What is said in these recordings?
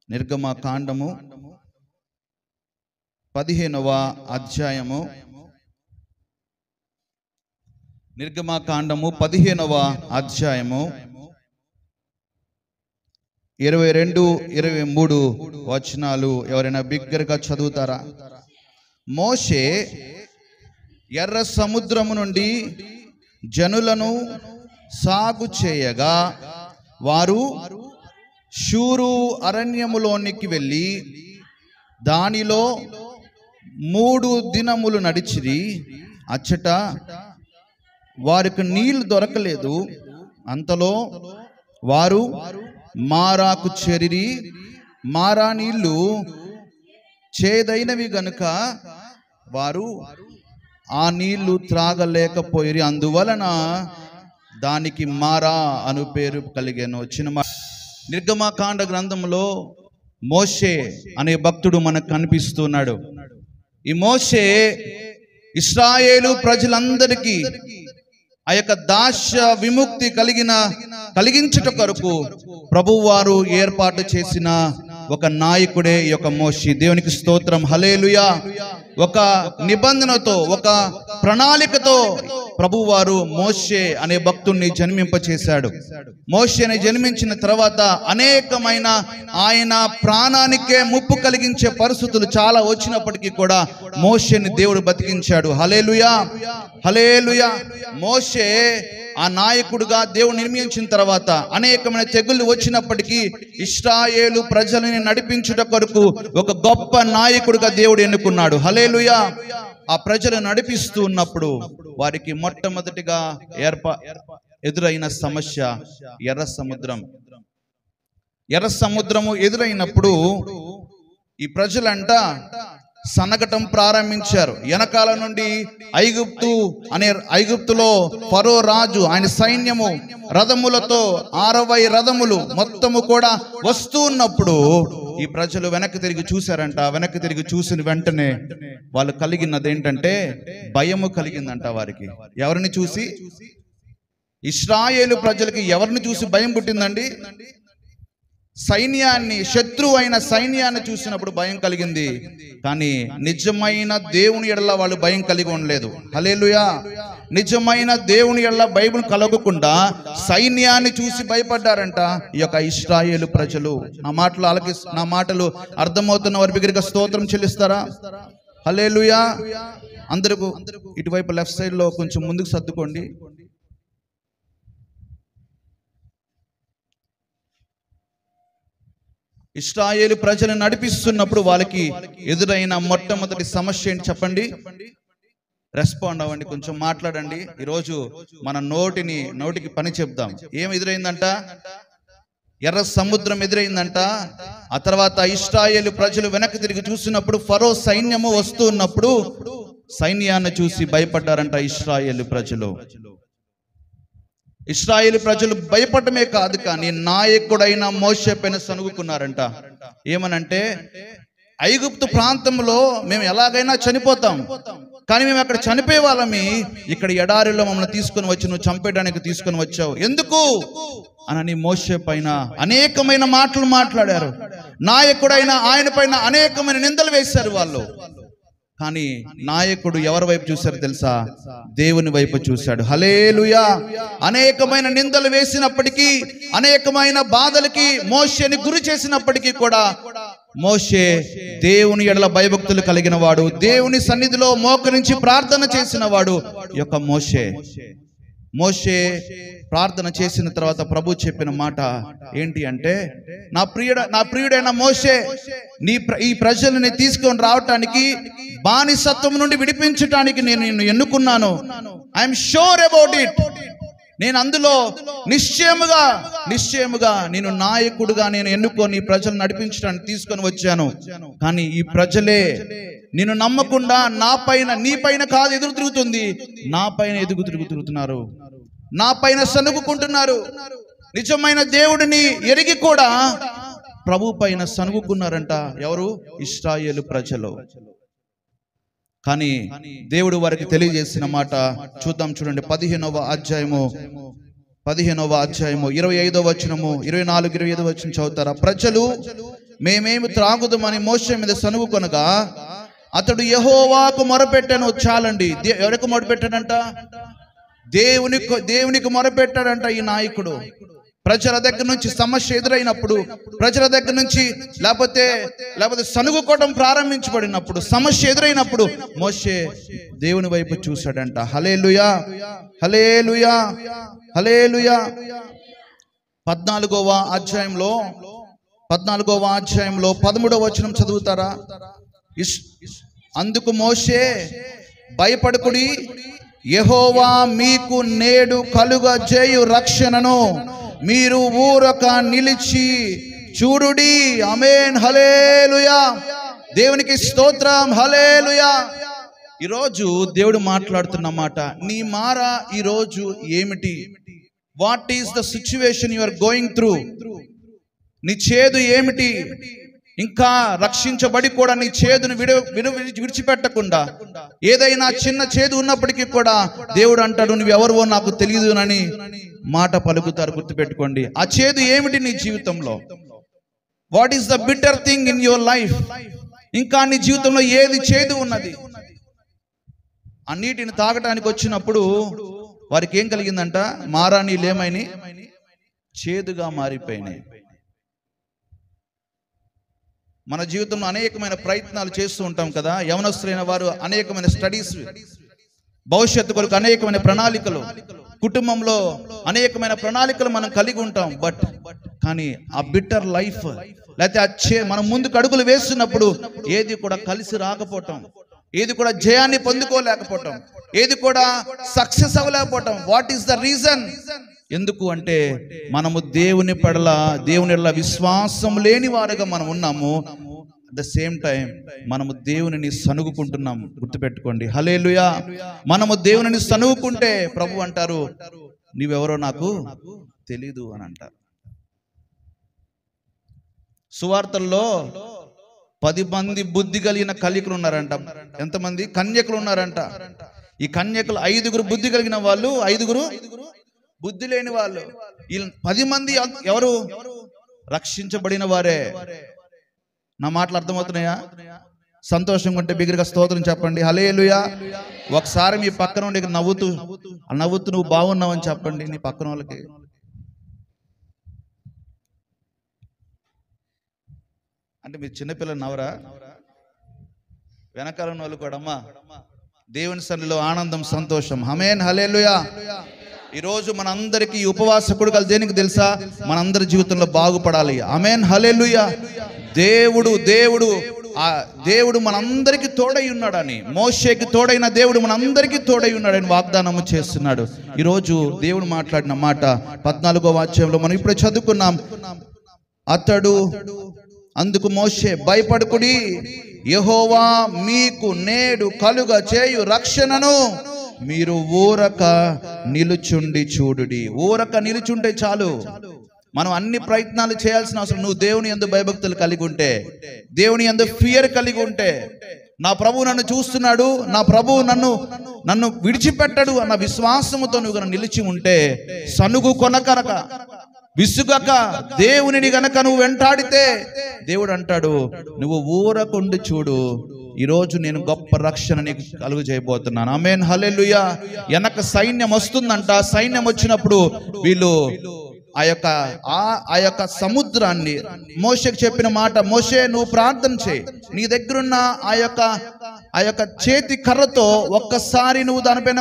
నిర్గమకాండము 15వ అధ్యాయము. నిర్గమకాండము 15వ అధ్యాయము 22, 23 వచనాలు ఎవరైనా బిగ్గరగా చదువుతారా? మోషే ఎర్ర సముద్రము నుండి జనులను సాగు చేయగా వారు షూరు అరణ్యములోనికి వెళ్ళి దానిలో 3 దినములు నడిచిరి. అచ్చట వారికి నీళ్లు దొరకలేదు. అంతలో వారు మారాకు చేరిరి. మారా నీళ్లు చేదైనవి గనుక వారు ఆ నీళ్లు త్రాగలేకపోయిరి. అందువలన దానికి మారా అను పేరు కలిగాను. నిర్గమకాండ గ్రంథంలో మోషే అనే భక్తుడు మనకు కనిపిస్తున్నాడు. ఈ మోషే ఇశ్రాయేలు ప్రజలందరికీ ఆ యొక్క దాస్య విముక్తి కలిగించుట కొరకు ప్రభువారు ఏర్పాటు చేసిన ఒక నాయకుడే ఈ యొక్క మోషే. దేవునికి స్తోత్రం, హల్లెలూయా. ఒక నిబంధనతో, ఒక ప్రణాళికతో ప్రభువారు మోషే అనే భక్తుడిని జన్మింపచేశాడు. మోషేని జన్మించిన తర్వాత అనేకమైన ఆయన ప్రాణానికే ముప్పు కలిగించే పరిస్థితులు చాలా వచ్చినప్పటికీ కూడా మోషేని దేవుడు బతికించాడు. హల్లెలూయా, హల్లెలూయా. మోషే ఆ నాయకుడుగా దేవుడు నిర్మించిన తర్వాత అనేకమైన తెగుళ్ళు వచ్చినప్పటికీ ఇశ్రాయేలు ప్రజలని నడిపించుట కొరకు ఒక గొప్ప నాయకుడిగా దేవుడు ఎన్నుకున్నాడు. హల్లెలూయా. ఆ ప్రజలు నడిపిస్తూ ఉన్నప్పుడు వారికి మొట్టమొదటిగా ఎదురైన సమస్య ఎర్ర సముద్రం. ఎర్ర సముద్రము ఎదురైనప్పుడు ఈ ప్రజలంట సనగటం ప్రారంభించారు. వెనకాల నుండి ఐగుప్తులో ఫరో రాజు ఆయన సైన్యము రథములతో 60 రథములు మొత్తము కూడా వస్తూ ఉన్నప్పుడు ఈ ప్రజలు వెనక్కి తిరిగి చూశారంట. వెనక్కి తిరిగి చూసిన వెంటనే వాళ్ళు కలిగినది ఏంటంటే భయము కలిగిందంట వారికి. ఎవరిని చూసి? ఇశ్రాయేలు ప్రజలకి ఎవరిని చూసి భయం పుట్టిందండి? సైన్యాన్ని, శత్రువు అయిన సైన్యాన్ని చూసినప్పుడు భయం కలిగింది. కానీ నిజమైన దేవుని ఎడల వాళ్ళు భయం కలిగి ఉండలేదు. హల్లెలూయా. నిజమైన దేవుని ఎడల బైబిల్ కలగకుండా సైన్యాన్ని చూసి భయపడ్డారంట ఈ యొక్క ఇశ్రాయేలు ప్రజలు. నా మాటలు అర్థమవుతున్న వారి బిగ్గరగా స్తోత్రం చెల్లిస్తారా? హల్లెలూయా. అందరూ ఇటువైపు లెఫ్ట్ సైడ్ లో కొంచెం ముందుకు సర్దుకోండి. ఇశ్రాయేలు ప్రజలను నడిపిస్తున్నప్పుడు వాళ్ళకి ఎదురైన మొట్టమొదటి సమస్య ఏంటి చెప్పండి? రెస్పాండ్ అవ్వండి, కొంచెం మాట్లాడండి. ఈరోజు మన నోటికి పని చెప్దాం. ఏం ఎదురైందంట? ఎర్ర సముద్రం ఎదురైందంట. ఆ తర్వాత ఇశ్రాయేలు ప్రజలు వెనక్కి తిరిగి చూసినప్పుడు ఫరో సైన్యము వస్తూ ఉన్నప్పుడు సైన్యాన్ని చూసి భయపడ్డారంట ఇశ్రాయేలు ప్రజలు. ఇశ్రాయేలు ప్రజలు భయపడమే కాదు, కానీ నాయకుడైన మోషే పైన సనుగుకున్నారంట. ఏమనంటే, ఐగుప్తు ప్రాంతంలో మేము ఎలాగైనా చనిపోతాం, కానీ మేము అక్కడ చనిపోయే వాళ్ళమి, ఇక్కడ ఎడారిలో మమ్మల్ని తీసుకొని వచ్చి నువ్వు చంపేయడానికి తీసుకొని వచ్చావు ఎందుకు అని మోషే పైన అనేకమైన మాటలు మాట్లాడారు. నాయకుడైన ఆయన పైన అనేకమైన నిందలు వేశారు వాళ్ళు. కానీ నాయకుడు ఎవరి వైపు చూశారు తెలుసా? దేవుని వైపు చూశాడు. హల్లెలూయా. అనేకమైన నిందలు వేసినప్పటికీ, అనేకమైన బాధలకి మోషేని గురి చేసినప్పటికీ కూడా మోషే దేవుని ఎడల భయభక్తులు కలిగిన వాడు, దేవుని సన్నిధిలో మోకరించి ప్రార్థన చేసిన వాడు యొక్క మోషే ప్రార్థన చేసిన తర్వాత ప్రభు చెప్పిన మాట ఏంటి అంటే, నా ప్రియుడైన మోషే, ఈ ప్రజల్ని తీసుకొని రావటానికి, బానిసత్వం నుండి విడిపించటానికి నేను నిన్ను ఎన్నుకున్నాను. I'm sure about it. నేను అందులో నిశ్చయముగా నేను నాయకుడుగా నేను ఎన్నుకొని ప్రజలు నడిపించడానికి తీసుకొని వచ్చాను. కానీ ఈ ప్రజలే నిన్ను నమ్మకుండా నీ పైన కాదు ఎదురు తిరుగుతుంది, నా పైన ఎదుగు తిరుగుతున్నారు, నా పైన సనుగుకుంటున్నారు. నిజమైన దేవుడిని ఎరిగి కూడా ప్రభు పైన సనుగుకున్నారంట. ఎవరు? ఇశ్రాయేలు ప్రజలు. కానీ దేవుడు వారికి తెలియజేసిన మాట చూద్దాం, చూడండి. 15వ అధ్యాయము 15వ అధ్యాయము 25వ వచనము 24, 25 వచనం చదువుతారా? ప్రజలు మేమేమి త్రాగుదామని మోషే మీద సనుగు కొనగా అతడు యెహోవాకు మొరపెట్టాను. చాలండి. ఎవరికి మొరపెట్టాడంట? దేవునికి మొరపెట్టాడంట ఈ నాయకుడు. ప్రజల దగ్గర నుంచి సమస్య ఎదురైనప్పుడు, ప్రజల దగ్గర నుంచి లేకపోతే సనుగుకోవడం ప్రారంభించబడినప్పుడు, సమస్య ఎదురైనప్పుడు మోషే దేవుని వైపు చూశాడంట. హల్లెలూయా, హల్లెలూయా, హల్లెలూయా. 14వ అధ్యాయంలో 13వ వచనం చదువుతారా? అందుకు మోషే, భయపడకుడి, యెహోవా మీకు నేడు కలుగజేయు రక్షణను మీరు ఊరక నిలిచి చూడుడి. ఆమేన్, హల్లెలూయా. దేవునికి స్తోత్రం, హల్లెలూయా. ఈరోజు దేవుడు మాట్లాడుతున్న మాట, నీ మారా ఈరోజు ఏమిటి? What is the situation you are going through? నీ చేదు ఏమిటి? ఇంకా రక్షించబడి కూడా నీ చేదును విడిచిపెట్టకుండా, ఏదైనా చిన్న చేదు ఉన్నప్పటికీ కూడా దేవుడు అంటాడు, నువ్వెవరువో నాకు తెలియదునని మాట పలుకుతారు. గుర్తుపెట్టుకోండి. ఆ చేదు ఏమిటి నీ జీవితంలో? What is the bitter thing in your life? ఇంకా నీ జీవితంలో ఏది చేదు ఉన్నది? ఆ నీటిని తాగటానికి వచ్చినప్పుడు వారికి ఏం కలిగిందంట? మారా నీళ్ళేమైనా చేదుగా మారిపోయినాయి. మన జీవితంలో అనేకమైన ప్రయత్నాలు చేస్తూ ఉంటాం కదా. యవనస్తులైన వారు అనేకమైన స్టడీస్, భవిష్యత్తు కొరకు అనేకమైన ప్రణాళికలు, కుటుంబంలో అనేకమైన ప్రణాళికలు మనం కలిగి ఉంటాం. కానీ ఆ బిటర్ లైఫ్ లేకపోతే మనం ముందుకు అడుగులు వేస్తున్నప్పుడు ఏది కూడా కలిసి రాకపోవటం, ఏది కూడా జయాన్ని పొందుకోలేకపోవటం, ఏది కూడా సక్సెస్ అవ్వలేకపోవటం. What is the reason? ఎందుకు అంటే మనము దేవుని విశ్వాసం లేని వారుగా మనం ఉన్నాము. అట్ ద సేమ్ టైం మనము దేవునిని సనుగుకుంటున్నాము. గుర్తుపెట్టుకోండి. హల్లెలూయా. మనము దేవునిని సనుగుకుంటే ప్రభు అంటారు, నీవెవరో నాకు తెలీదు అని అంటారు. సువార్తల్లో 10 మంది బుద్ధి కలిగిన కన్యకులు ఉన్నారంట. ఎంతమంది కన్యకులు ఉన్నారంట? ఈ కన్యకులు 5గురు బుద్ధి కలిగిన వాళ్ళు, 5గురు బుద్ధి లేని వాళ్ళు. ఈ 10 మంది ఎవరు? రక్షించబడిన వారే. నా మాటలు అర్థమవుతున్నాయా? సంతోషంగా ఉంటే బిగ్గరగా స్తోత్రం చెప్పండి. హల్లెలూయా. ఒకసారి మీ పక్కన ఉండి నవ్వుతూ నువ్వు బాగున్నావు అని చెప్పండి నీ పక్కన వాళ్ళకి. అంటే మీరు చిన్నపిల్లలు నవ్వరా? వెనకాల ఉన్న వాళ్ళు కూడా అమ్మా దేవుని సన్నిధిలో ఆనందం, సంతోషం. ఆమేన్, హల్లెలూయా. ఈరోజు మనందరికీ ఉపవాస కూడికలు దేనికి తెలుసా? మనందరి జీవితంలో బాగుపడాలి. ఆమేన్, హల్లెలూయా. దేవుడు మనందరికీ తోడై ఉన్నాడని, మోషేకి తోడైన దేవుడు మనందరికీ తోడై ఉన్నాడని వాగ్దానము చేస్తున్నాడు. ఈరోజు దేవుడు మాట్లాడిన మాట 14వ అధ్యాయంలో మనం ఇప్పుడు చదువుకున్నాం. అందుకు మోషే, భయపడకుడి, యెహోవా మీకు నేడు కలుగజేయు రక్షణను మీరు ఊరక నిలుచుండి చూడుడి. ఊరక నిలుచుంటే చాలు. మనం అన్ని ప్రయత్నాలు చేయాల్సిన అవసరం. నువ్వు దేవుని యందు భయభక్తులు కలిగి ఉంటే, దేవుని యందు ఫియర్ కలిగి ఉంటే, నా ప్రభువు నన్ను చూస్తున్నాడు, నా ప్రభువు నన్ను విడిచిపెట్టడు అన్న విశ్వాసముతో నువ్వు గనక నిలిచి ఉంటే, సనుగు కొనకనక విసుగక దేవునిని గనక నువ్వు వెంటాడితే, దేవుడు అంటాడు, నువ్వు ఊరకుండి చూడు, ఈరోజు నేను గొప్ప రక్షణ నీకు కలుగు చేయబోతున్నాను. ఆమేన్, హల్లెలూయా. వెనక సైన్యం వస్తుందంట. సైన్యం వచ్చినప్పుడు వీళ్ళు ఆ యొక్క సముద్రాన్ని, మోషేకి చెప్పిన మాట, మోషే నువ్వు ప్రార్థన చేయి, నీ దగ్గరున్న ఆ యొక్క చేతి కర్రతో ఒక్కసారి నువ్వు దానిపైన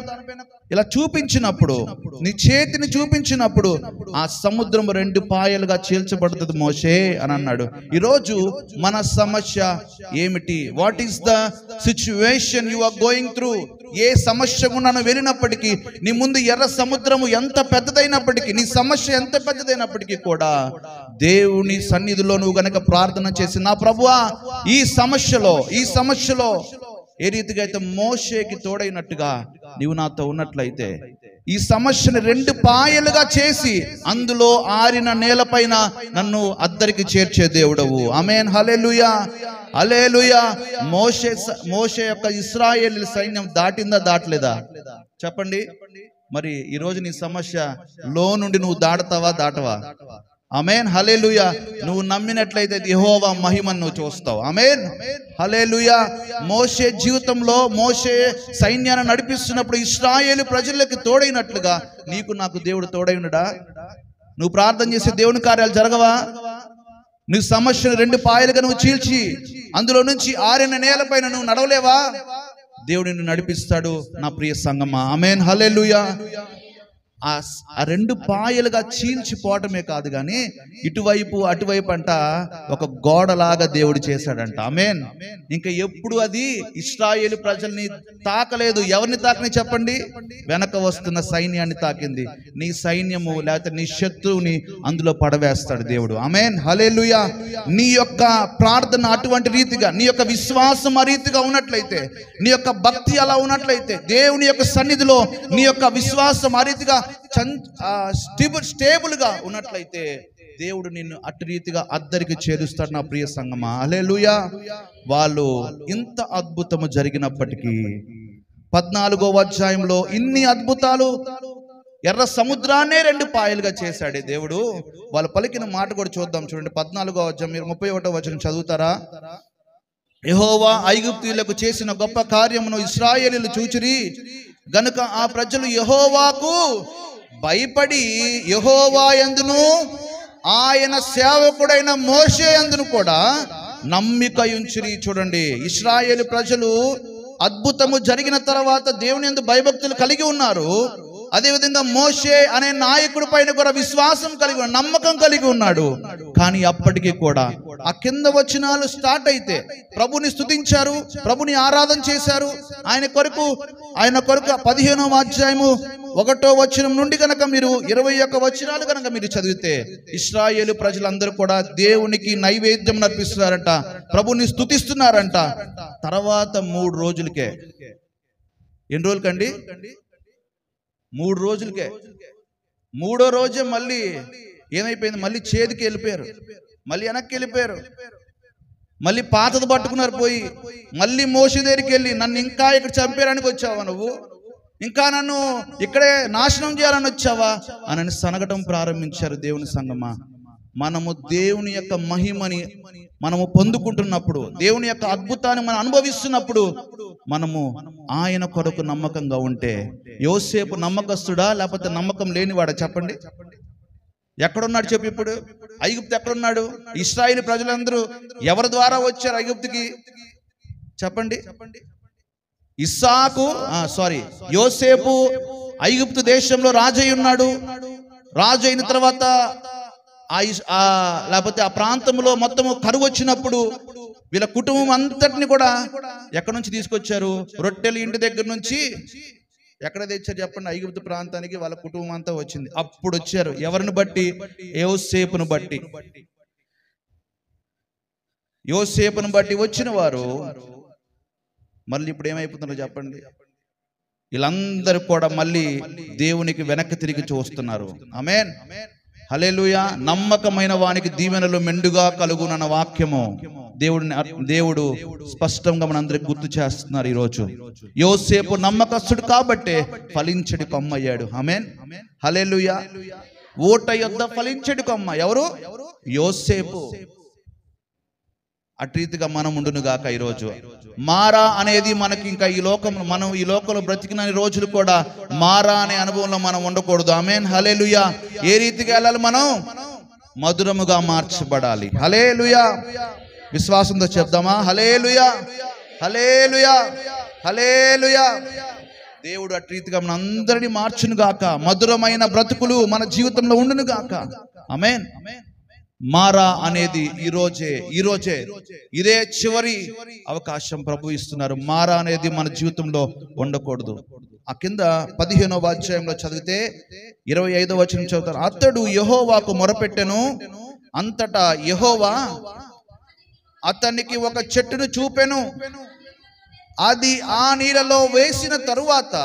ఇలా చూపించినప్పుడు, నీ చేతిని చూపించినప్పుడు ఆ సముద్రం 2 పాయలుగా చీల్చబడుతుంది మోషే అని అన్నాడు. ఈరోజు మన సమస్య ఏమిటి? What is the situation you are going through? ఏ సమస్య గుండా వెళ్ళినప్పటికీ, నీ ముందు ఎర్ర సముద్రము ఎంత పెద్దదైనప్పటికీ, నీ సమస్య ఎంత పెద్దదైనప్పటికీ కూడా దేవుని సన్నిధిలో నువ్వు గనక ప్రార్థన చేసి, నా ప్రభువా ఈ సమస్యలో ఏ రీతిగా అయితే మోషేకి తోడైనట్టుగా నీవు నాతో ఉన్నట్లయితే, ఈ సమస్యను 2 పాయలుగా చేసి అందులో ఆరిన నేలపైన నన్ను అద్దరికి చేర్చే దేవుడవు. ఆమేన్, హల్లెలూయా, హల్లెలూయా. మోషే యొక్క ఇశ్రాయేలు సైన్యం దాటిందా దాటలేదా? చెప్పండి. మరి ఈరోజు నీ సమస్య లో నుండి నువ్వు దాటవా? ఆమేన్, హల్లెలూయా. నువ్వు నమ్మినట్లయితే యెహోవా మహిమను నువ్వు చూస్తావు. ఆమేన్, హల్లెలూయా. మోషే జీవితంలో మోషే సైన్యాన్ని నడిపిస్తున్నప్పుడు ఇశ్రాయేలు ప్రజలకు తోడైనట్లుగా నీకు నాకు దేవుడు తోడైనడా? నువ్వు ప్రార్థన చేసే దేవుని కార్యాలు జరగవా? నీ సమస్యను 2 పాయలుగా నువ్వు చీల్చి అందులో నుంచి ఆరిన నేలపైన నువ్వు నడవలేవా? దేవుడు నిన్ను నడిపిస్తాడు నా ప్రియ సంగమా. ఆమేన్, హల్లెలూయా. ఆ 2 పాయలుగా చీల్చిపోవటమే కాదు కానీ ఇటువైపు అటువైపు అంట ఒక గోడలాగా దేవుడు చేశాడంట. ఆమేన్. ఇంకా ఎప్పుడు అది ఇశ్రాయేలు ప్రజల్ని తాకలేదు. ఎవరిని తాకని చెప్పండి? వెనక వస్తున్న సైన్యాన్ని తాకింది. నీ సైన్యము లేకపోతే నీ శత్రువుని అందులో పడవేస్తాడు దేవుడు. ఆమేన్, హల్లెలూయా. నీ యొక్క ప్రార్థన అటువంటి రీతిగా, నీ యొక్క విశ్వాసం ఆ రీతిగా ఉన్నట్లయితే, నీ యొక్క భక్తి అలా ఉన్నట్లయితే, దేవుని యొక్క సన్నిధిలో నీ యొక్క విశ్వాసం ఆ రీతిగా స్టేబుల్ గా ఉన్నట్లయితే దేవుడు నిన్ను అటు రీతిగా అద్దరికి చేరుస్తాడు నా ప్రియ సంగమా. హల్లెలూయా. వాళ్ళు ఇంత అద్భుతము జరిగినప్పటికీ 14వ అధ్యాయంలో ఇన్ని అద్భుతాలు, ఎర్ర సముద్రాన్నే 2 పాయలుగా చేశాడే దేవుడు. వాళ్ళు పలికిన మాట కూడా చూద్దాం. చూడండి 14వ అధ్యాయం, మీరు 31వ వచనం చదువుతారా? యెహోవా ఐగుప్తీయులకు చేసిన గొప్ప కార్యమును ఇశ్రాయేలీయులు చూచిరి గనుక ఆ ప్రజలు యెహోవాకు భయపడి యెహోవా యందును ఆయన సేవకుడైన మోషే యందును కూడా నమ్మిక ఉంచిరి. చూడండి, ఇశ్రాయేలు ప్రజలు అద్భుతము జరిగిన తర్వాత దేవుని యందు భయభక్తులు కలిగి ఉన్నారు. అదేవిధంగా మోషే అనే నాయకుడి పైన కూడా విశ్వాసం కలిగి, నమ్మకం కలిగి ఉన్నాడు. కానీ అప్పటికీ కూడా ఆ కింద వచనాలు స్టార్ట్ అయితే ప్రభుని స్తుతించారు, ప్రభుని ఆరాధన చేశారు. ఆయన కొరకు 15వ అధ్యాయము 1వ వచనం నుండి కనుక మీరు 21 వచనాలు కనుక మీరు చదివితే ఇశ్రాయేలు ప్రజలందరూ కూడా దేవునికి నైవేద్యం నర్పిస్తున్నారంట, ప్రభుని స్తుతిస్తున్నారంట. తర్వాత 3 రోజులకే, ఎన్ని రోజులకండి? 3 రోజులకే, 3వ రోజే మళ్ళీ ఏమైపోయింది? మళ్ళీ చేతికి వెళ్ళిపోయారు, మళ్ళీ వెనక్కి వెళ్ళిపోయారు, మళ్ళీ పాతది పట్టుకున్నారు. పోయి మళ్ళీ మోషే దగ్గరికి వెళ్ళి, నన్ను ఇంకా ఇక్కడ చంపేయడానికి వచ్చావా నువ్వు? ఇంకా నన్ను ఇక్కడే నాశనం చేయాలని వచ్చావా అని సనగటం ప్రారంభించారు. దేవుని సంగమా, మనము దేవుని యొక్క మహిమని మనము పొందుకుంటున్నప్పుడు, దేవుని యొక్క అద్భుతాన్ని మనం అనుభవిస్తున్నప్పుడు మనము ఆయన కొరకు నమ్మకంగా ఉంటే, యోసేపు నమ్మకస్తుడా లేకపోతే నమ్మకం లేనివాడా? చెప్పండి. ఎక్కడున్నాడు చెప్పు? ఇప్పుడు ఐగుప్తు ఎక్కడున్నాడు? ఇశ్రాయేలు ప్రజలందరూ ఎవరి ద్వారా వచ్చారు ఐగుప్తుకి? చెప్పండి. యోసేపు ఐగుప్తు దేశంలో రాజై ఉన్నాడు. రాజు అయిన తర్వాత లేకపోతే ఆ ప్రాంతంలో మొత్తము కరువు వచ్చినప్పుడు వీళ్ళ కుటుంబం అంతటిని కూడా ఎక్కడి నుంచి తీసుకొచ్చారు? రొట్టెలు ఇంటి దగ్గర నుంచి ఎక్కడ తెచ్చారు చెప్పండి? ఐగుప్తు ప్రాంతానికి వాళ్ళ కుటుంబం అంతా వచ్చింది. అప్పుడు వచ్చారు. ఎవరిని బట్టి? యోసేపును బట్టి. యోసేపును బట్టి వచ్చిన వారు మళ్ళీ ఇప్పుడు ఏమైపోతుందో చెప్పండి? వీళ్ళందరూ కూడా మళ్ళీ దేవునికి వెనక్కి తిరిగి చూస్తున్నారు. ఆమేన్, హల్లెలూయా. నమ్మకమైన వానికి దీవెనలు మెండుగా కలుగునన్న వాక్యము దేవుడు స్పష్టంగా మనందరికి గుర్తు చేస్తున్నారు ఈరోజు. యోసేపు నమ్మకస్తుడు కాబట్టే ఫలించడి కొమ్మ అయ్యాడు. ఆమేన్, హల్లెలూయా. ఓట యొద్ద ఫలించడి కొమ్మ ఎవరు? యోసేపు. అటు రీతిగా మనం ఉండును గాక. ఈరోజు మారా అనేది మనకి ఇంకా మనం ఈ లోకంలో బ్రతికిన రోజులు కూడా మారా అనే అనుభవంలో మనం ఉండకూడదు. ఆమేన్, హల్లెలూయా. ఏ రీతిగా వెళ్ళాలి? మనం మధురముగా మార్చబడాలి. హల్లెలూయా. విశ్వాసంతో చెప్దామా? హల్లెలూయా, హల్లెలూయా, హల్లెలూయా. దేవుడు అటు రీతిగా మన అందరినీ మార్చును గాక. మధురమైన బ్రతుకులు మన జీవితంలో ఉండును గాక. ఆమేన్. మారా అనేది ఈరోజే ఇదే చివరి అవకాశం ప్రభు ఇస్తున్నారు. మారా అనేది మన జీవితంలో ఉండకూడదు. ఆ కింద 15వ అధ్యాయంలో చదివితే 25వ వచనం చదువుతారు. అతడు యెహోవాకు మొరపెట్టెను, అంతటా యెహోవా అతనికి ఒక చెట్టును చూపెను. అది ఆ నీళ్ళలో వేసిన తరువాత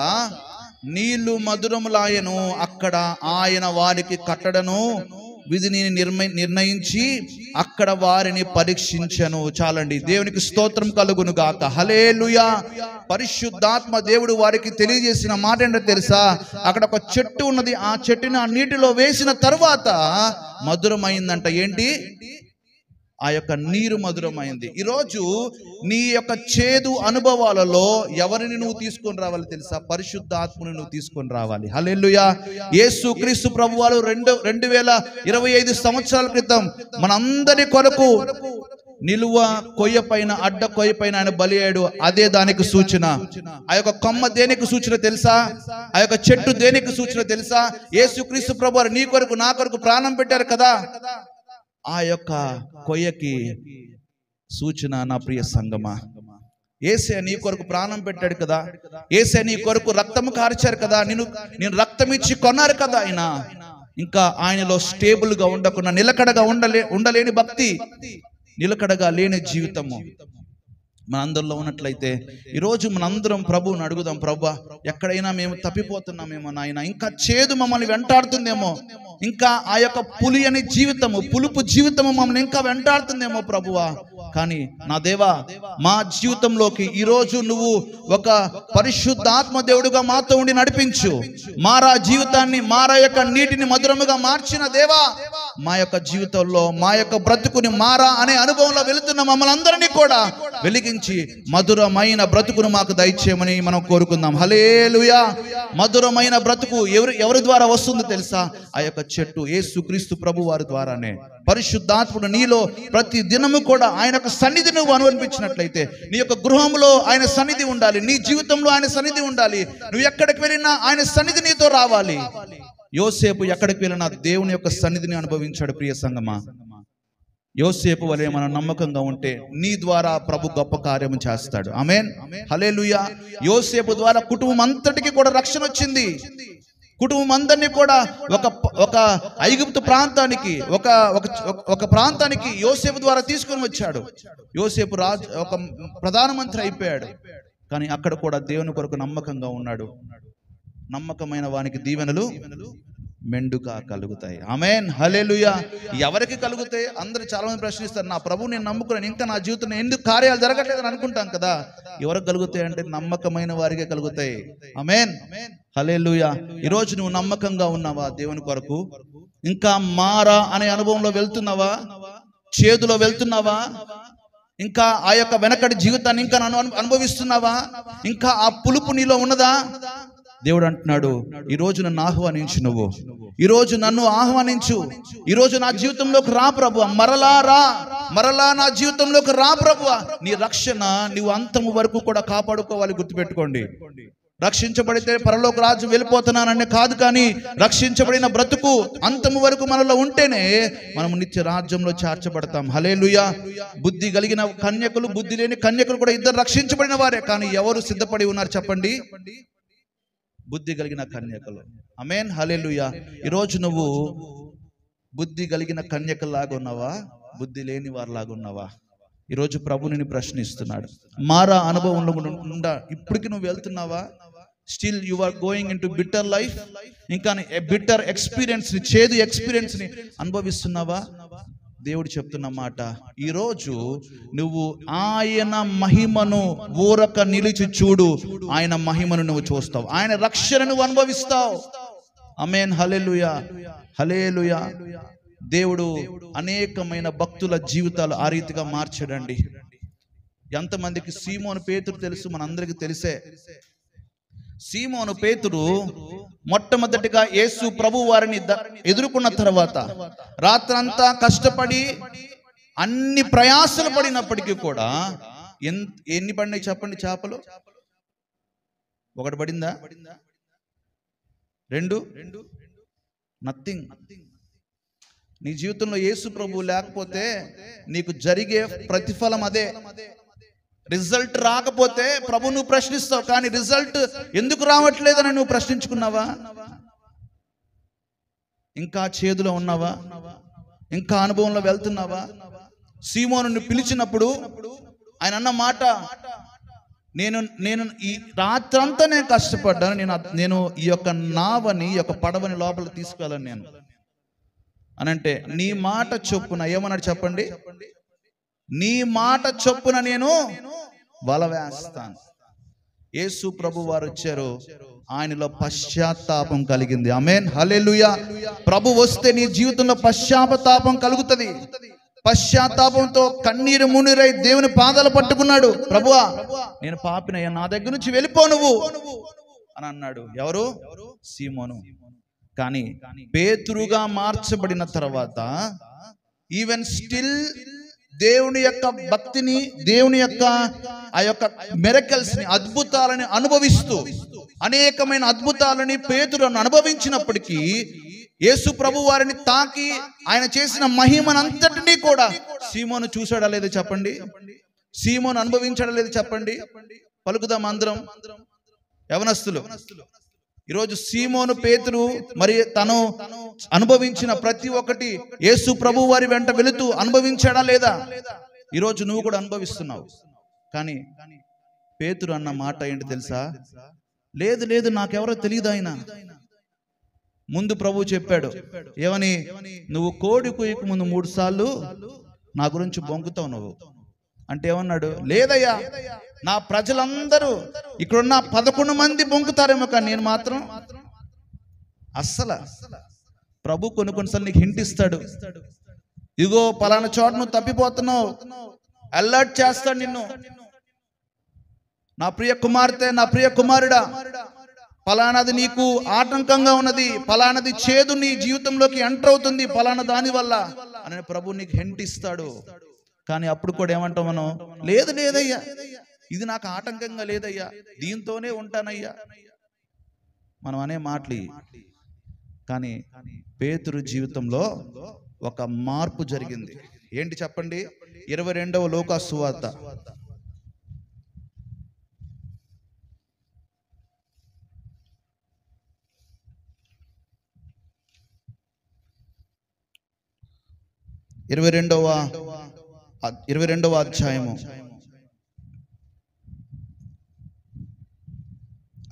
నీళ్లు మధురములాయను. అక్కడ ఆయన వారికి కట్టడను విధిని నిర్ణయించి అక్కడ వారిని పరీక్షించెను. చాలండి. దేవునికి స్తోత్రం కలుగును గాక. హల్లెలూయా. పరిశుద్ధాత్మ దేవుడు వారికి తెలియజేసిన మాట ఏంటో తెలుసా? అక్కడ ఒక చెట్టు ఉన్నది, ఆ చెట్టుని ఆ నీటిలో వేసిన తర్వాత మధురమైందంట. ఏంటి? ఆ యొక్క నీరు మధురమైంది. ఈరోజు నీ యొక్క చేదు అనుభవాలలో ఎవరిని నువ్వు తీసుకొని రావాలి తెలుసా? పరిశుద్ధాత్మని నువ్వు తీసుకొని రావాలి. హల్లెలూయా. యేసు క్రీస్తు ప్రభువారు 2025 సంవత్సరాల క్రితం మనందరి కొరకు నిలువ కొయ్య పైన, అడ్డ కొయ్య పైన ఆయన బలి అయ్యాడు. అదే దానికి సూచన. ఆ యొక్క కొమ్మ దేనికి సూచన తెలుసా? ఆ యొక్క చెట్టు దేనికి సూచన తెలుసా? యేసు క్రీస్తు ప్రభువారు నీ కొరకు నా కొరకు ప్రాణం పెట్టారు కదా. ఆ యొక్క కొయ్యకి సూచన నా ప్రియ సంగమా. యేసయ్య నీ కొరకు ప్రాణం పెట్టాడు కదా. యేసయ్య నీ కొరకు రక్తము కార్చారు కదా. నేను రక్తం ఇచ్చి కొన్నారు కదా ఆయన. ఇంకా ఆయనలో స్టేబుల్ గా ఉండకుండా, నిలకడగా ఉండలేని భక్తి, నిలకడగా లేని జీవితము మనందరిలో ఉన్నట్లయితే ఈరోజు మనందరం ప్రభువుని అడుగుదాం. ప్రభువా, ఎక్కడైనా మేము తప్పిపోతున్నామేమో నాయన, ఇంకా చేదు మమ్మల్ని వెంటాడుతుందేమో, ఇంకా ఆ యొక్క పులియని జీవితము, పులుపు జీవితము మమ్మల్ని ఇంకా వెంటాడుతుందేమో ప్రభువా. కానీ నా దేవా, మా జీవితంలోకి ఈరోజు నువ్వు ఒక పరిశుద్ధాత్మ దేవుడుగా మాతో ఉండి నడిపించు. మారా జీవితాన్ని, మారా యొక్క నీటిని మధురముగా మార్చిన దేవా, మా యొక్క జీవితంలో మా యొక్క బ్రతుకుని మారా అనే అనుభవంలో వెళుతున్న మమ్మల్ని అందరినీ కూడా వెలిగించి మధురమైన బ్రతుకును మాకు దయచేయమని మనం కోరుకుందాం. హల్లెలూయా. మధురమైన బ్రతుకు ఎవరి ద్వారా వస్తుందో తెలుసా? ఆ యొక్క చెట్టు యేసుక్రీస్తు ప్రభు వారి ద్వారానే. పరిశుద్ధాత్ముడు నీలో ప్రతి దినము కూడా ఆయన యొక్క సన్నిధి నువ్వు అనుభవించినట్లయితే, నీ యొక్క గృహంలో ఆయన సన్నిధి ఉండాలి, నీ జీవితంలో ఆయన సన్నిధి ఉండాలి. నువ్వు ఎక్కడికి వెళ్ళినా ఆయన సన్నిధి నీతో రావాలి. యోసేపు ఎక్కడికి వెళ్ళినా దేవుని యొక్క సన్నిధిని అనుభవించాడు. ప్రియ సంగమా, యోసేపు వలె మనం నమ్మకంగా ఉంటే నీ ద్వారా ప్రభు గొప్ప కార్యము చేస్తాడు. ఆమేన్. హల్లెలూయా. యోసేపు ద్వారా కుటుంబం అంతటికి కూడా రక్షణ వచ్చింది. కుటుంబం అందరినీ కూడా ఒక ఐగుప్తు ప్రాంతానికి, ఒక ప్రాంతానికి యోసేపు ద్వారా తీసుకొని వచ్చాడు. యోసేపు ఒక ప్రధానమంత్రి అయిపోయాడు. కానీ అక్కడ కూడా దేవుని కొరకు నమ్మకంగా ఉన్నాడు. నమ్మకమైన వానికి దీవెనలు మెండుగా కలుగుతాయి. ఆమేన్. హల్లెలూయా. ఎవరికి కలుగుతాయి? అందరూ చాలా మంది ప్రశ్నిస్తారు, నా ప్రభు నేను నమ్ముకున్నాను, ఇంకా నా జీవితంలో ఎందుకు కార్యాలు జరగట్లేదని అనుకుంటాం కదా. ఎవరికి కలుగుతాయి అంటే నమ్మకమైన వారికే కలుగుతాయి. ఆమేన్. హల్లెలూయా. ఈరోజు నువ్వు నమ్మకంగా ఉన్నావా దేవుని కొరకు? ఇంకా మారా అనే అనుభవంలో వెళ్తున్నావా? చేదులో వెళ్తున్నావా? ఇంకా ఆ యొక్క వెనకటి జీవితాన్ని ఇంకా అనుభవిస్తున్నావా? ఇంకా ఆ పులుపు నీలో ఉన్నదా? దేవుడు అంటున్నాడు, ఈరోజు నన్ను ఆహ్వానించు, నువ్వు ఈరోజు నన్ను ఆహ్వానించు, ఈరోజు నా జీవితంలోకి రా ప్రభువా, మరలా నా జీవితంలోకి రా ప్రభువా. నీ రక్షణ నీవు అంతము వరకు కూడా కాపాడుకోవాలి. గుర్తుపెట్టుకోండి, రక్షించబడితే పరలోక రాజ్యం వెళ్ళిపోతున్నాననే కాదు, కానీ రక్షించబడిన బ్రతుకు అంతము వరకు మనలో ఉంటేనే మనం నిత్య రాజ్యంలో చేర్చబడతాం. హల్లెలూయా. బుద్ధి కలిగిన కన్యకులు, బుద్ధి లేని కన్యకులు కూడా ఇద్దరు రక్షించబడిన వారే. కానీ ఎవరు సిద్ధపడి ఉన్నారు చెప్పండి? బుద్ధి కలిగిన కన్యకలు. ఆమేన్. హల్లెలూయా. ఈరోజు నువ్వు బుద్ధి కలిగిన కన్యకలాగా ఉన్నావా? బుద్ధి లేని వారిలాగా ఉన్నావా? ఈరోజు ప్రభు నిన్ను ప్రశ్నిస్తున్నాడు. మారా అనుభవంలో ఉండా ఇప్పటికి నువ్వు వెళ్తున్నావా? Still you are going in to bitter life. ఇంకా బిటర్ ఎక్స్పీరియన్స్ ని, చేదు ఎక్స్పీరియన్స్ ని అనుభవిస్తున్నావా? దేవుడు చెప్తున్న మాట, ఈరోజు నువ్వు ఆయన మహిమను ఊరక నిలిచి చూడు. ఆయన మహిమను నువ్వు చూస్తావు, ఆయన రక్షణను నువ్వు అనుభవిస్తావు. ఆమేన్. హల్లెలూయా. హల్లెలూయా. దేవుడు అనేకమైన భక్తుల జీవితాలు ఆ రీతిగా మార్చాడండి. ఎంతమందికి సీమోను పేతురు తెలుసు? మనందరికీ తెలిసే. సీమోను పేతురు మొట్టమొదటిగా యేసు ప్రభు వారిని ఎదుర్కొన్న తర్వాత రాత్రంతా కష్టపడి అన్ని ప్రయాసలు పడినప్పటికీ కూడా ఎన్ని పడినాయి చెప్పండి? చేపలు ఒకటి పడిందా? రెండు? నథింగ్. నీ జీవితంలో యేసు ప్రభు లేకపోతే నీకు జరిగే ప్రతిఫలం అదే. రిజల్ట్ రాకపోతే ప్రభు నువ్వు ప్రశ్నిస్తావు, కానీ రిజల్ట్ ఎందుకు రావట్లేదని నువ్వు ప్రశ్నించుకున్నావా? ఇంకా చేదులో ఉన్నావా? ఇంకా అనుభవంలో వెళ్తున్నావా? సీమోను పిలిచినప్పుడు ఆయన అన్న మాట, నేను ఈ రాత్రంతా నేను కష్టపడ్డాను, నేను ఈ యొక్క నావని, ఈ యొక్క పడవని లోపలికి తీసుకెళ్ళాను. అని అంటే నీ మాట చొప్పున ఏమన్నాడు చెప్పండి? నీ మాట చొప్పున నేను వల వేస్తాను. యేసు ప్రభు వారు వచ్చారు, ఆయనలో పశ్చాత్తాపం కలిగింది. ఆమేన్, హల్లెలూయా. ప్రభు వస్తే నీ జీవితంలో పశ్చాత్తాపం కలుగుతుంది. పశ్చాత్తాపంతో కన్నీరు మున్నీరై దేవుని పాదాలు పట్టుకున్నాడు. ప్రభువా, నేను పాపినయ్యా, నా దగ్గర నుంచి వెళ్ళిపో నువ్వు అని అన్నాడు. ఎవరు? సీమోను. కానీ పేతురుగా మార్చబడిన తర్వాత ఈవెన్ స్టిల్ దేవుని యొక్క భక్తిని, దేవుని యొక్క ఆ యొక్క మిరకల్స్ ని, అద్భుతాలని అనుభవిస్తూ అనేకమైన అద్భుతాలని పేతురు అనుభవించినప్పటికీ యేసు ప్రభు వారిని తాకి ఆయన చేసిన మహిమనంతటినీ కూడా సీమోను చూసాడా లేదు చెప్పండి? సీమోను అనుభవించాడా లేదు చెప్పండి? పలుకుదాం అందరం. యవనస్తులు, ఈరోజు సీమోను, పేతురు మరి తను అనుభవించిన ప్రతి ఒక్కటి యేసు ప్రభు వారి వెంట వెళుతూ అనుభవించాడా లేదా? ఈరోజు నువ్వు కూడా అనుభవిస్తున్నావు. కానీ పేతురు అన్న మాట ఏంటి తెలుసా? లేదు లేదు, నాకెవరో తెలియదు ఆయన. ముందు ప్రభు చెప్పాడు ఏమని? నువ్వు కోడి కూయకు ముందు 3 సార్లు నా గురించి బొంకుతావు నువ్వు అంటే ఏమన్నాడు? లేదయ్యా, నా ప్రజలందరూ ఇక్కడున్న 11 మంది బొంకుతారేమో, కానీ నేను మాత్రం అస్సలు. ప్రభు కొన్నిసార్లు నీకు హింట్ ఇస్తాడు. ఇగో పలానా చోట నువ్వు తప్పిపోతున్నావు, అలర్ట్ చేస్తాడు నిన్ను. నా ప్రియ కుమార్తె, నా ప్రియ కుమారుడా, పలానాది నీకు ఆటంకంగా ఉన్నది, పలానాది చేదు నీ జీవితంలోకి ఎంటర్ అవుతుంది పలానా దాని వల్ల అని ప్రభు నీకు హింట్ ఇస్తాడు. కానీ అప్పుడు కూడా ఏమంటాం మనం? లేదు లేదయ్యా, ఇది నాకు ఆటంకంగా లేదయ్యా, దీంతోనే ఉంటానయ్యా మనం అనే మాటలు. కానీ పేతురు జీవితంలో ఒక మార్పు జరిగింది. ఏంటి చెప్పండి? 22వ లూకా సువార్త 22వ అధ్యాయము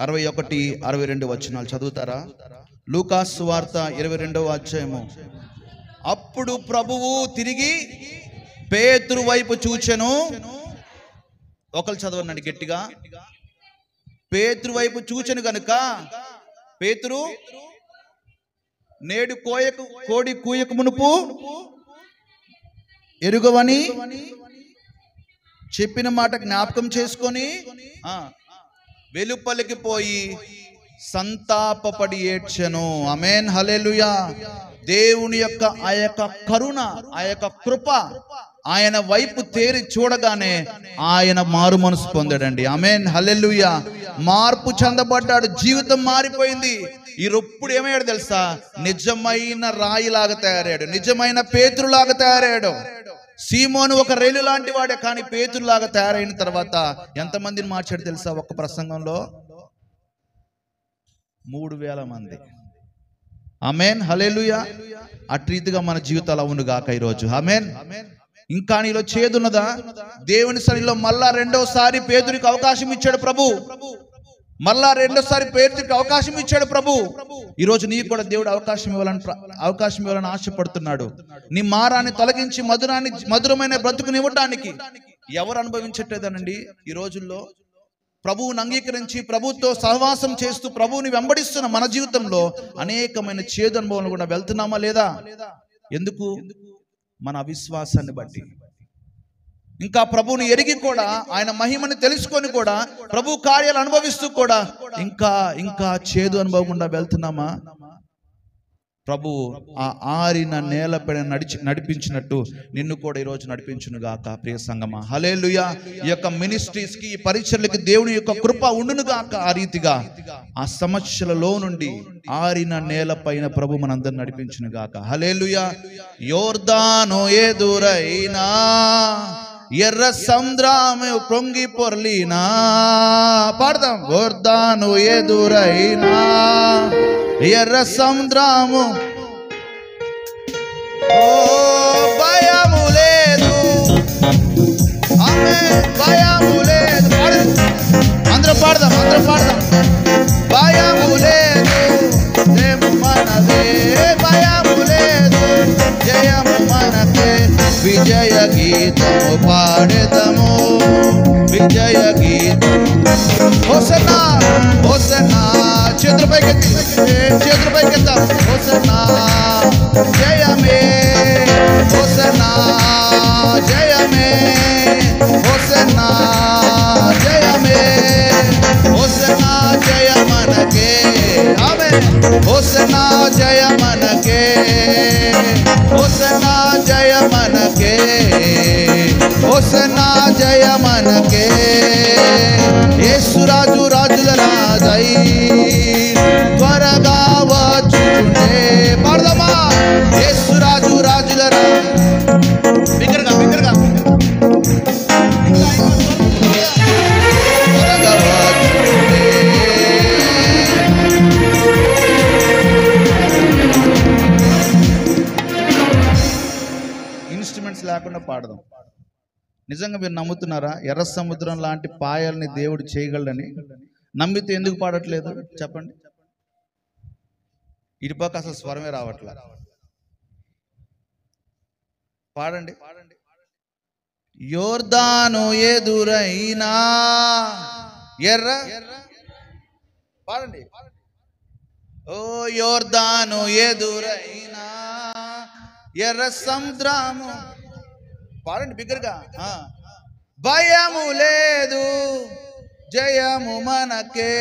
61, 62 వచనాలు చదువుతారా? లూకా సువార్త 22వ అధ్యాయము. అప్పుడు ప్రభువు తిరిగి పేతురు వైపు చూచెను. ఒకళ్ళు చదవనండి గట్టిగా. పేతురు వైపు చూచెను గనుక పేతురు నేడు కోడి కూయకు మునుపు ఎరుగవని చెప్పిన మాట జ్ఞాపకం చేసుకొని వెలుపలికి పోయి సంతాపపడి ఏడ్చెను. ఆమేన్, హల్లెలూయా. దేవుని యొక్క ఆ యొక్క కరుణ, ఆ యొక్క కృప ఆయన వైపు తేరి చూడగానే ఆయన మారు మనసు పొందాడండి. ఆమేన్, హల్లెలూయా. మార్పు చెందబడ్డాడు, జీవితం మారిపోయింది. ఈరొప్పుడు ఏమయ్యాడు తెలుసా? నిజమైన రాయిలాగా తయారయ్యాడు, నిజమైన పేతురులాగా తయారయ్యాడు. సీమోను ఒక రైలు లాంటి వాడే, కానీ పేతురులాగా తయారైన తర్వాత ఎంతమందిని మార్చాడు తెలుసా? ఒక్క ప్రసంగంలో 3000 మంది. ఆమేన్, హల్లెలూయా. అటు రీతిగా మన జీవితాలు అవును గాక ఈరోజు. ఆమేన్. ఇంకా నీలో చేదున్నదా? దేవుని సన్నిధిలో మళ్ళా రెండోసారి పేతురికి అవకాశం ఇచ్చాడు ప్రభు. మళ్ళా రెండోసారి పేతురికి అవకాశం ఇచ్చాడు ప్రభు. ఈరోజు నీకు కూడా దేవుడు అవకాశం ఇవ్వాలని ఆశపడుతున్నాడు. నీ మారాన్ని తొలగించి మధురమైన బ్రతుకునివ్వటానికి. ఎవరు అనుభవించట్లేదనండి ఈ రోజుల్లో? ప్రభువుని అంగీకరించి ప్రభుతో సహవాసం చేస్తూ ప్రభువుని వెంబడిస్తున్న మన జీవితంలో అనేకమైన చేదు అనుభవాలు కూడా వెళ్తున్నామా లేదా? ఎందుకు? మన అవిశ్వాసాన్ని బట్టి. ఇంకా ప్రభువుని ఎరిగి కూడా, ఆయన మహిమని తెలుసుకొని కూడా, ప్రభు కార్యాలు అనుభవిస్తూ కూడా ఇంకా చేదు అనుభవకుండా వెళ్తున్నామా? ప్రభు ఆ ఆరిన నేలపై నడిపించినట్టు నిన్ను కూడా ఈరోజు నడిపించును గాక ప్రియ సంగమా. హల్లెలూయా. ఈ యొక్క మినిస్ట్రీస్ కి, ఈ పరిచర్లకి దేవుని యొక్క కృప ఉండును గాక. ఆ రీతిగా ఆ సమస్యలలో నుండి ఆరిన నేలపైన ప్రభు మనందరిని నడిపించును గాక. హల్లెలూయా. యోర్దాను ఎదురైనా ఎర్ర సముద్రము పొంగి పొర్లినా. పాడదాం. యోర్దాను ఎదురైనా ఎర్ర సముద్రము, ఓ భయము లేదు, ఆమేన్, భయము లేదు. అందరూ పాడదాం, భయము లేదు, మనదే భయము లేదు. విజయ గీతము పాడెదము, విజయ గీతం. హోసన్నా హోసన్నా, చేతుల పైకెత్తి, చేతుల పైకెత్తాం. హోసన్నా జయమే, హోసన్నా జయమే, హోసన్నా జయమే, హోసన్నా జయ మనకే. ఆమేన్. హోసన్నా జయ మనకే, హోసన్నా జయ మనకే, హోసన్నా జయ మనకే. యేసురాజు రాజుల రాజై త్వరగా వచ్చుచుండే. పాడదామా? యేసురాజు రాజుల రాజు. బిగ్గరగా బిగ్గరగా. త్వరగా వచ్చుచుండే. ఇన్స్ట్రుమెంట్స్ లేకుండా పాడదాం. నిజంగా మీరు నమ్ముతున్నారా? ఎర్ర సముద్రం లాంటి పాయల్ని దేవుడు చేయగలడని నమ్మితే ఎందుకు పాడట్లేదు చెప్పండి? ఇటుపక్క అసలు స్వరమే రావట్లా. పాడండి. యోర్దాను ఎదురైనా ఎర్ర, పాడండి. ఓ యోర్దాను ఎదురైనా ఎర్ర సముద్రము. పాడండి బిగ్గరగా. భయము లేదు, జయము మనకే.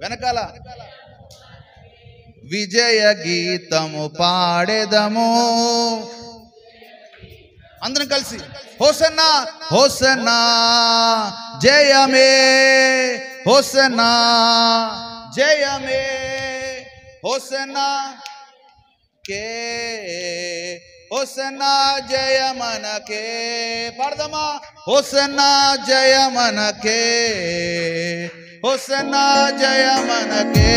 వెనకాల విజయ గీతము పాడెదము. అందరం కలిసి హోసన్నా హోసన్నా జయమే, హోసన్నా జయమే, హోసన్నా కే, హోసన్నా జయ మనకే. పాడదామా? హోసన్నా జయ మనకే, హోసన్నా జయ మనకే.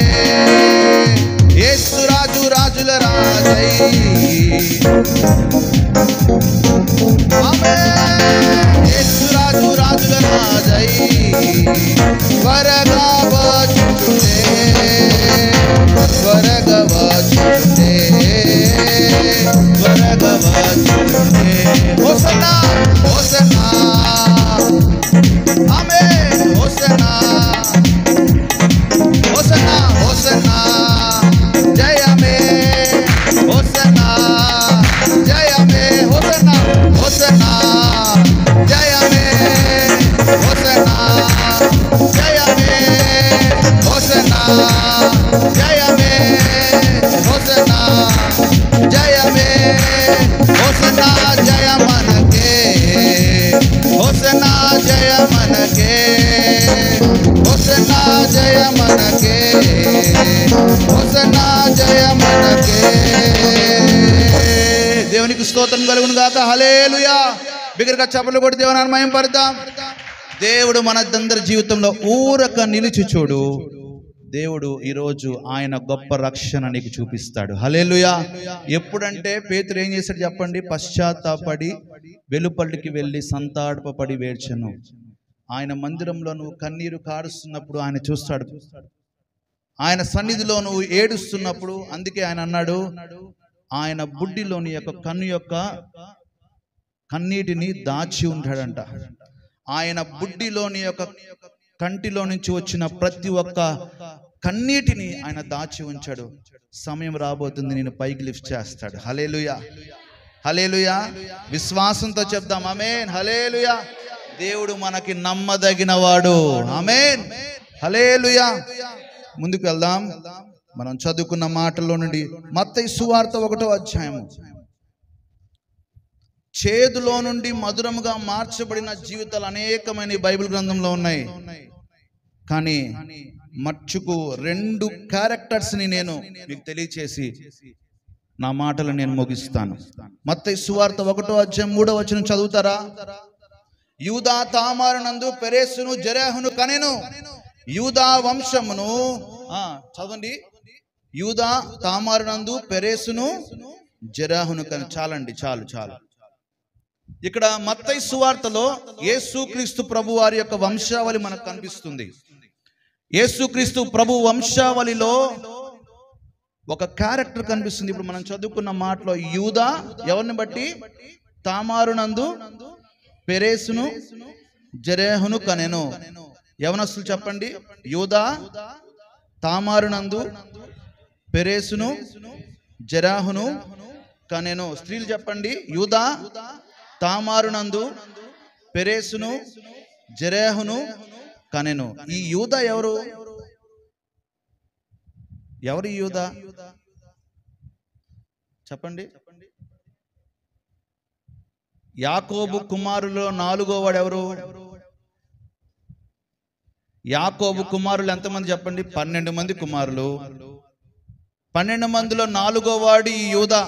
యేసురాజు రాజుల రాజై, ఆమేన్. యేసురాజు రాజుల రాజై త్వరగా వచ్చుచుండే, త్వరగా వచ్చుచుండే, త్వరగా వచ్చుచుండే. హోసన్నా హోసన్నా, ఆమేన్. హోసన్నా హోసన్నా, హోసన్నా జయమే, హోసన్నా జయమే, హోసన్నా హోసన్నా జయమే, హోసన్నా జయమే, హోసన్నా జయమే, హోసన్నా జయమే, హోసన్నా జయ మనకే, హోసన్నా జయ మనకే, హోసన్నా జయ మనకే, హోసన్నా జయ మనకే. దేవునికి స్తోత్రం కలుగును గాక. హల్లెలూయా. బిగ్గరగా చప్పట్లు కొట్టి దేవుని మహిమపడదాం. దేవుడు మనందరి జీవితంలో ఊరక నిలిచి చూడు. దేవుడు ఈరోజు ఆయన గొప్ప రక్షణ నీకు చూపిస్తాడు. హల్లెలూయా. ఎప్పుడంటే పేతురు ఏం చేశాడు చెప్పండి? పశ్చాత్తాపడి వెలుపలికి వెళ్ళి సంతాపపడి వేడ్చెను. ఆయన మందిరంలో నువ్వు కన్నీరు కారుస్తున్నప్పుడు ఆయన చూస్తాడు. ఆయన సన్నిధిలో నువ్వు ఏడుస్తున్నప్పుడు, అందుకే ఆయన అన్నాడు, ఆయన బుడ్డిలోని యొక్క కన్ను యొక్క కన్నీటిని దాచి ఉంటాడంట. ఆయన బుడ్డిలోని యొక్క కంటిలో నుంచి వచ్చిన ప్రతి ఒక్క కన్నీటిని ఆయన దాచి ఉంచాడు. సమయం రాబోతుంది, నేను పైకి లిఫ్ట్ చేస్తాడు. హల్లెలూయా, హల్లెలూయా. విశ్వాసంతో చెప్దాం ఆమేన్. హల్లెలూయా. దేవుడు మనకి నమ్మదగిన వాడు. ఆమేన్. హల్లెలూయా. ముందుకు వెళ్దాం. మనం చదువుకున్న మాటల్లో నుండి మత్తయి సువార్త 1వ అధ్యాయము. చేదులో నుండి మధురముగా మార్చబడిన జీవితాలు అనేకమైన బైబిల్ గ్రంథంలో ఉన్నాయి. కానీ మచ్చుకు 2 క్యారెక్టర్స్ని నేను మీకు తెలియచేసి నా మాటలు నేను ముగిస్తాను. మత్తయి సువార్త 1వ అధ్యాయం 3వ వచనం చదువుతారా? యూదా తామారునందు పెరేసును జెరహును కనెను. యూదా వంశమును, చదవండి. యూదా తామారునందు పెరేసును జెరహును కనెను. చాలండి, చాలు చాలు. ఇక్కడ మత్తయి సువార్తలో యేసుక్రీస్తు ప్రభు వారి యొక్క వంశావళి మనకు కనిపిస్తుంది. యేసుక్రీస్తు ప్రభు వంశావళిలో ఒక క్యారెక్టర్ కనిపిస్తుంది. ఇప్పుడు మనం చదువుకున్న మాటలో యూదా ఎవరిని బట్టి? తామారునందు పెరేసును జెరహును కనెను. యవనస్తులు చెప్పండి. యూదా తామారునందు పెరేసును జెరహును కనెను. స్త్రీలు చెప్పండి. యూదా తామారునందు పెరేసును జెరహును కనెను. ఈ యూదా ఎవరు? ఎవరు యూదా చెప్పండి. యాకోబు కుమారులో 4వ వాడు ఎవరు? యాకోబు కుమారులు ఎంతమంది చెప్పండి? 12 మంది కుమారులు. 12 మందిలో 4వ వాడు ఈ యూదా.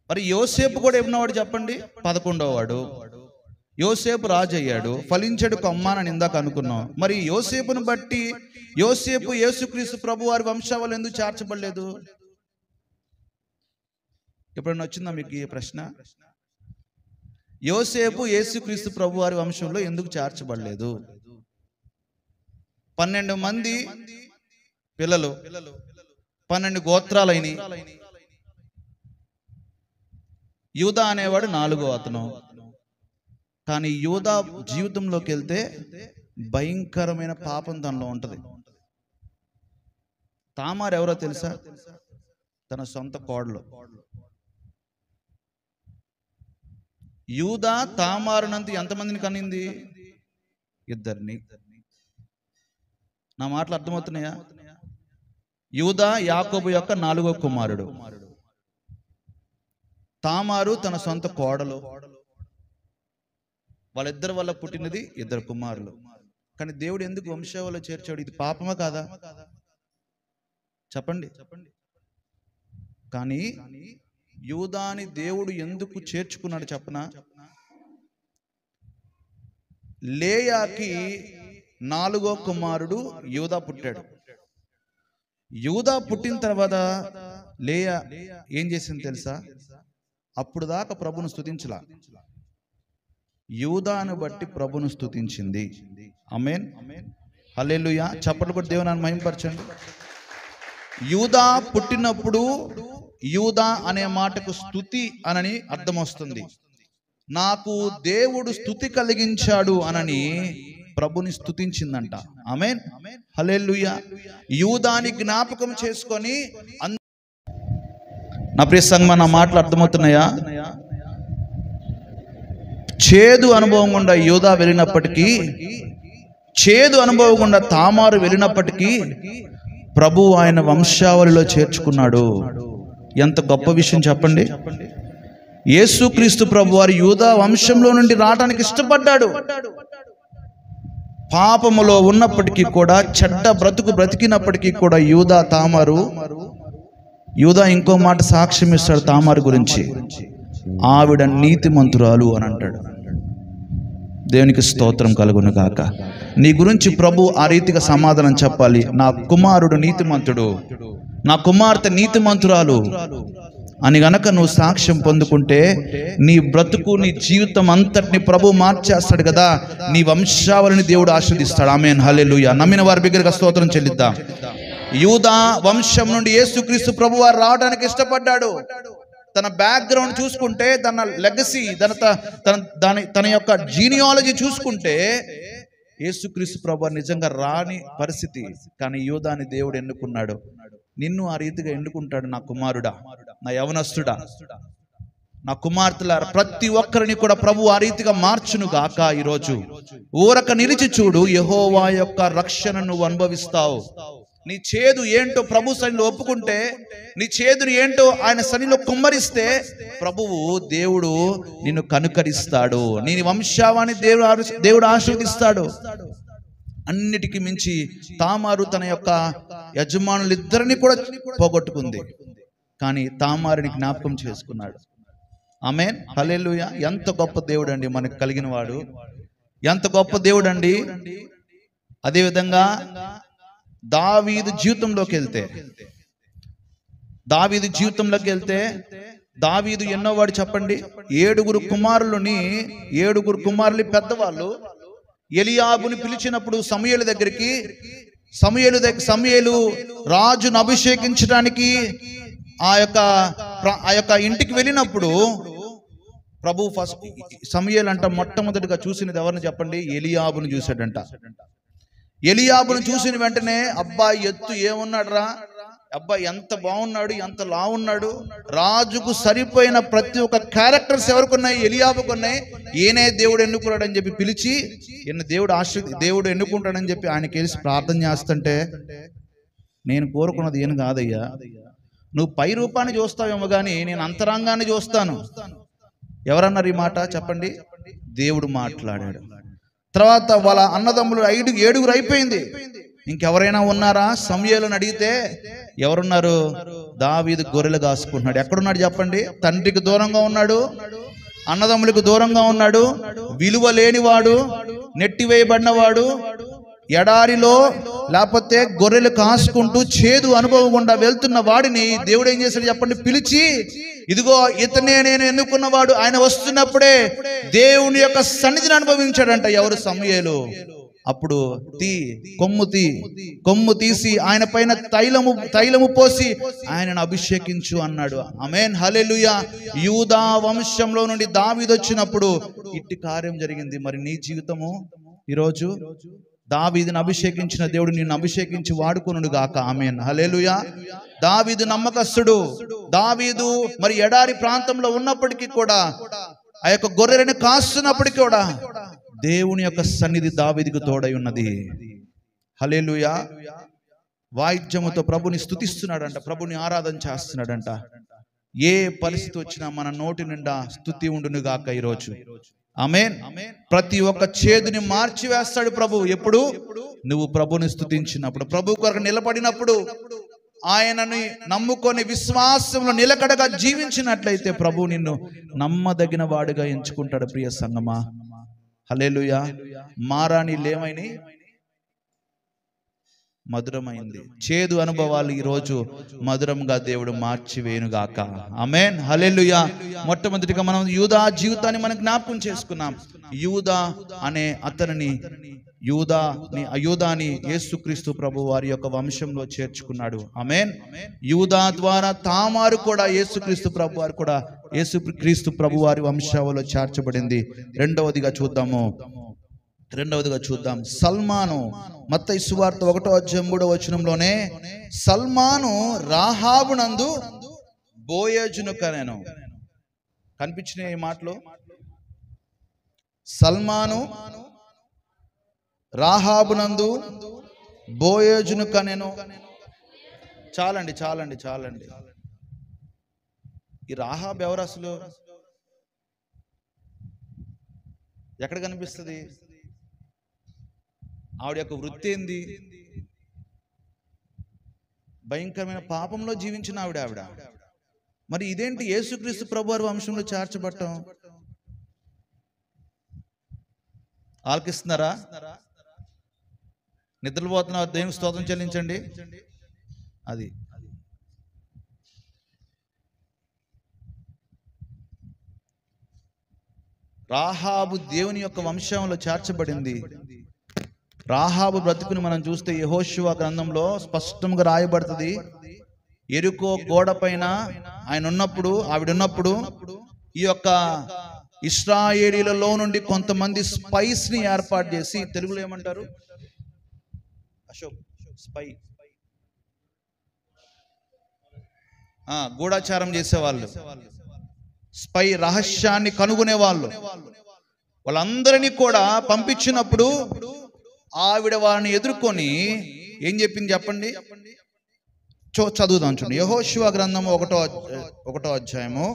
మరి యోసేపు కూడా ఏమన్నవాడు చెప్పండి? 11వ వాడు. యోసేపు రాజు అయ్యాడు, ఫలించడు కొమ్మానని ఇందాక అనుకున్నాం. మరి యోసేపును బట్టి యోసేపు యేసుక్రీస్తు ప్రభు వారి వంశావళి ఎందుకు చేర్చబడలేదు? ఎప్పుడైనా వచ్చిందా మీకు ఈ ప్రశ్న? యోసేపు యేసుక్రీస్తు ప్రభు వారి వంశంలో ఎందుకు చేర్చబడలేదు? 12 మంది పిల్లలు, 12 గోత్రాలైన. యూదా అనేవాడు 4వ అతను. కానీ యూదా జీవితంలోకి వెళ్తే భయంకరమైన పాపం తనలో ఉంటుంది. తామారు ఎవరో తెలుసా? తన సొంత కోడలు. యూదా తామారునంత ఎంతమందిని కనింది? 2. నా మాటలు అర్థమవుతున్నాయా? యూదా యాకోబు యొక్క 4వ కుమారుడు. తామారు తన సొంత కోడలు. వాళ్ళిద్దరి వల్ల పుట్టినది 2 కుమారులు. కానీ దేవుడు ఎందుకు వంశావళిలో చేర్చాడు? ఇది పాపమా కాదా చెప్పండి. కానీ యూదాని దేవుడు ఎందుకు చేర్చుకున్నాడు చెప్పనా? లేయాకి 4వ కుమారుడు యూదా పుట్టాడు. యూదా పుట్టిన తర్వాత లేయా ఏం చేసింది తెలుసా? అప్పుడు దాకా ప్రభును స్తుతించలా, యూదాను బట్టి ప్రభును స్తుతించింది. ఆమేన్, హల్లెలూయా. చప్పట్లు కొట్టి దేవుని మహిమపరచండి. యూదా పుట్టినప్పుడు యూదా అనే మాటకు స్తుతి అనని అర్థం వస్తుంది. నాకు దేవుడు స్తుతి కలిగించాడు అనని ప్రభుని స్తుతించిందంట. ఆమేన్, హల్లెలూయా. యూదాని జ్ఞాపకం చేసుకొని నా ప్రియ సంగమా, నా మాటలు అర్థమవుతున్నాయా? చేదు అనుభవం గుండా యూదా వెళ్ళినప్పటికీ, చేదు అనుభవం గుండా తామారు వెళ్ళినప్పటికీ ప్రభు ఆయన వంశావళిలో చేర్చుకున్నాడు. ఎంత గొప్ప విషయం చెప్పండి. యేసుక్రీస్తు ప్రభు వారు యూదా వంశంలో నుండి రావడానికి ఇష్టపడ్డాడు. పాపములో ఉన్నప్పటికీ కూడా, చెడ్డ బ్రతుకు బ్రతికినప్పటికీ కూడా యూదా తామారు. యూదా ఇంకో మాట సాక్ష్యం ఇస్తాడు తామారు గురించి, ఆవిడ నీతిమంతురాలు అని అంటాడు. దేవునికి స్తోత్రం కలుగును గాక. నీ గురించి ప్రభు ఆ రీతిగా సమాధానం చెప్పాలి. నా కుమారుడు నీతిమంతుడు, నా కుమార్తె నీతిమంతురాలు అని గనక నువ్వు సాక్ష్యం పొందుకుంటే నీ బ్రతుకు, నీ జీవితం అంతటిని ప్రభు మార్చేస్తాడు కదా. నీ వంశావళిని దేవుడు ఆశీర్వదిస్తాడు. ఆమేన్, హల్లెలూయా. నమ్మిన వారి బిగ్గరగా స్తోత్రం చెల్లిద్దాం. యూదా వంశం నుండి యేసుక్రీస్తు ప్రభు వారు రావడానికి ఇష్టపడ్డాడు. తన బ్యాక్గ్రౌండ్ చూసుకుంటే, తన లెగసీ, తన యొక్క జీనియాలజీ చూసుకుంటే యేసుక్రీస్తు ప్రభు నిజంగా రాని పరిస్థితి. కానీ యూదాని దేవుడు ఎన్నుకున్నాడు. నిన్ను ఆ రీతిగా ఎన్నుకుంటాడు. నా కుమారుడా, నా యవనస్తుడా, నా కుమార్తెల ప్రతి ఒక్కరిని కూడా ప్రభు ఆ రీతిగా మార్చును గాక. ఈరోజు ఊరక నిలిచి చూడు, యెహోవా యొక్క రక్షణ నువ్వు అనుభవిస్తావు. నీ చేదు ఏంటో ప్రభు సన్నిధిలో ఒప్పుకుంటే, నీ చేదుని ఏంటో ఆయన సన్నిధిలో కుమ్మరిస్తే ప్రభువు దేవుడు నిన్ను కనుకరిస్తాడు. నీ వంశావాన్ని దేవుడు ఆశీర్వదిస్తాడు. అన్నిటికీ మించి తామారు తన యొక్క యజమానులిద్దరిని కూడా పోగొట్టుకుంది, కానీ తామారుని జ్ఞాపకం చేసుకున్నాడు. ఆమేన్, హల్లెలూయా. ఎంత గొప్ప దేవుడు అండి మనకు కలిగిన వాడు, ఎంత గొప్ప దేవుడు అండి. అదేవిధంగా దావీదు జీవితంలోకి వెళ్తే దావీదు ఎన్నో వాడు చెప్పండి? 7 కుమారులు పెద్దవాళ్ళు ఎలియాబుని పిలిచినప్పుడు సమూయేలు దగ్గరికి, సమూయేలు రాజును అభిషేకించడానికి ఆ యొక్క ఇంటికి వెళ్ళినప్పుడు ప్రభు ఫస్ట్ సమూయేలు అంట మొట్టమొదటిగా చూసినది ఎవరిని చెప్పండి? ఎలియాబును చూశాడంట. ఎలియాబును చూసిన వెంటనే అబ్బాయి ఎత్తు ఏమున్నాడు రా, అబ్బాయి ఎంత బాగున్నాడు, ఎంత లావున్నాడు, రాజుకు సరిపోయిన ప్రతి ఒక్క క్యారెక్టర్స్ ఎవరికి ఉన్నాయి? ఎలియాబుకు ఉన్నాయి. ఈయనే దేవుడు ఎన్నుకున్నాడని చెప్పి పిలిచి దేవుడు ఎన్నుకుంటాడని చెప్పి ఆయనకి వెళ్ళి ప్రార్థన చేస్తుంటే, నేను కోరుకున్నది ఏం కాదయ్యా, నువ్వు పై రూపాన్ని చూస్తావేమో కానీ నేను అంతరంగాన్ని చూస్తాను. ఎవరన్నారు ఈ మాట చెప్పండి? దేవుడు మాట్లాడాడు. తర్వాత వాళ్ళ అన్నదమ్ములు 7 అయిపోయింది. ఇంకెవరైనా ఉన్నారా? సమూయేలుని అడిగితే ఎవరున్నారు? దావీదు గొర్రెలు కాసుకుంటున్నాడు. ఎక్కడున్నాడు చెప్పండి? తండ్రికి దూరంగా ఉన్నాడు, అన్నదమ్ములకు దూరంగా ఉన్నాడు, విలువ లేనివాడు, నెట్టివేయబడినవాడు, ఎడారిలో లేకపోతే గొర్రెలు కాసుకుంటూ చేదు అనుభవం గుండా వెళ్తున్న వాడిని దేవుడు ఏం చేశాడు చెప్పండి? పిలిచి, ఇదిగో ఇతనే నేను ఎన్నుకున్నవాడు. ఆయన వస్తున్నప్పుడే దేవుని యొక్క సన్నిధిని అనుభవించాడంట. ఎవరు? సమూయేలు. అప్పుడు కొమ్ము తీసి ఆయన పైన తైలము పోసి ఆయనను అభిషేకించు అన్నాడు. ఆమేన్, హల్లెలూయా. యూదా వంశంలో నుండి దావీదు వచ్చినప్పుడు ఇట్టి కార్యం జరిగింది. మరి నీ జీవితము ఈరోజు దావీదును అభిషేకించిన దేవుడు నిన్ను అభిషేకించి వాడుకొనుడు గాక. ఆమేన్, హల్లెలూయా. దావీదు నమ్మకస్తుడు. దావీదు మరి ఎడారి ప్రాంతంలో ఉన్నప్పటికీ కూడా, ఆ యొక్క గొర్రెలను కాస్తున్నప్పటికీ కూడా దేవుని యొక్క సన్నిధి దావీదుకు తోడై ఉన్నది. హల్లెలూయా. వాయిద్యముతో ప్రభుని స్తుతిస్తున్నాడంట, ప్రభుని ఆరాధన చేస్తున్నాడంట. ఏ పరిస్థితి వచ్చినా మన నోటి నిండా స్తుతి ఉండును గాక ఈరోజు. ఆమేన్. ప్రతి ఒక్క చేదుని మార్చివేస్తాడు ప్రభు. ఎప్పుడు? నువ్వు ప్రభుని స్తుతించినప్పుడు, ప్రభు కొరకు నిలబడినప్పుడు, ఆయనని నమ్ముకొని విశ్వాసంలో నిలకడగా జీవించినట్లయితే ప్రభు నిన్ను నమ్మదగిన వాడుగా ఎంచుకుంటాడు. ప్రియ సంగమా, హల్లెలూయా. మారాని లేమైని మధురమైంది. చేదు అనుభవాలు ఈరోజు మధురంగా దేవుడు మార్చివేయునుగాక. ఆమేన్, హల్లెలూయా. మొట్టమొదటిగా మనం యూదా జీవితాన్ని మనం జ్ఞాపకం చేసుకున్నాం. యూదా అనే అతనిని యూదాని యేసుక్రీస్తు ప్రభు వారి యొక్క వంశంలో చేర్చుకున్నాడు. ఆమేన్. యూదా ద్వారా తామారు కూడా యేసుక్రీస్తు ప్రభు వారి వంశంలో చేర్చబడింది. రెండవదిగా చూద్దాం. సల్మాను. మత్తయి సువార్త 1:3 సల్మాను రాహాబునందు బోయజును కనెను. కనిపించినాయి ఈ మాటలు? సల్మాను రాహాబునందు బోయజును కనెను. చాలండి. ఈ రాహాబ్ ఎవరు అసలు? ఎక్కడ కనిపిస్తుంది? ఆవిడ యొక్క వృత్తి ఏంది? భయంకరమైన పాపంలో జీవించిన ఆవిడ. మరి ఇదేంటి యేసుక్రీస్తు ప్రభువారి వంశంలో చేర్చబడటం? ఆలకిస్తున్నారా? నిద్రపోతున్నారు? దేవునికి స్తోత్రం చెల్లించండి. అది రాహాబు దేవుని యొక్క వంశంలో చేర్చబడింది. రాహాబు బ్రతుకుని మనం చూస్తే యెహోషువ గ్రంథంలో స్పష్టంగా రాయబడుతుంది. ఎరుకో గోడ పైన ఆవిడ ఉన్నప్పుడు ఈ యొక్క ఇశ్రాయేలీలలో నుండి కొంతమంది స్పైస్ ని ఏర్పాటు చేసి, తెలుగులో ఏమంటారు? అశోక్, స్పై, గూఢాచారం చేసేవాళ్ళు, స్పై, రహస్యాన్ని కనుగొనే వాళ్ళందరినీ కూడా పంపించినప్పుడు ఆవిడ వారిని ఎదుర్కొని ఏం చెప్పింది చెప్పండి? చదువుదాం చూడండి. యెహోషువ గ్రంథము 1వ అధ్యాయము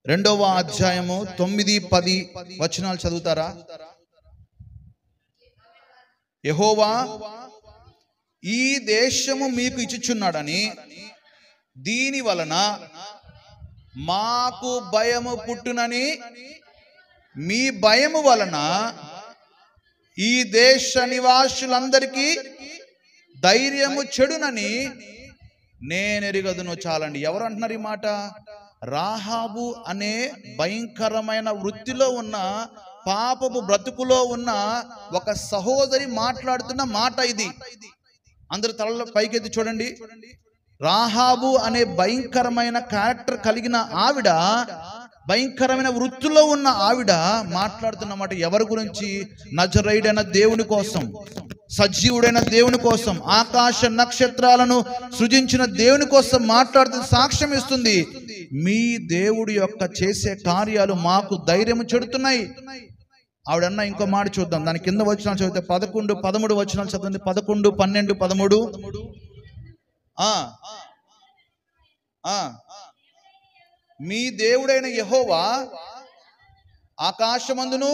2వ అధ్యాయము 9-10 వచనాలు చదువుతారా? యెహోవా ఈ దేశము మీకు ఇచ్చుచున్నాడని, దీని వలన మాకు భయము పుట్టునని, మీ భయము వలన ఈ దేశ నివాసులందరికీ ధైర్యము చెడునని నేనెరుగదును. చాలండి. ఎవరు అంటున్నారు ఈ మాట? రాహాబు అనే భయంకరమైన వృత్తిలో ఉన్న, పాపపు బ్రతుకులో ఉన్న ఒక సహోదరి మాట్లాడుతున్న మాట ఇది. అందరు తలలో పైకెత్తి చూడండి. రాహాబు అనే భయంకరమైన క్యారెక్టర్ కలిగిన ఆవిడ, భయంకరమైన వృత్తిలో ఉన్న ఆవిడ మాట్లాడుతున్నమాట ఎవరి గురించి? నజరేయుడైన దేవుని కోసం, సజీవుడైన దేవుని కోసం, ఆకాశ నక్షత్రాలను సృజించిన దేవుని కోసం మాట్లాడుతూ సాక్ష్యం ఇస్తుంది. మీ దేవుడి యొక్క చేసే కార్యాలు మాకు ధైర్యం చెడుతున్నాయి. ఆవిడన్న ఇంకో మాట చూద్దాం. దాని కింద వచనాలు చదివితే 11, 13 వచనాలు చదవండి. 11, 12, 13. మీ దేవుడైన యెహోవా ఆకాశమందును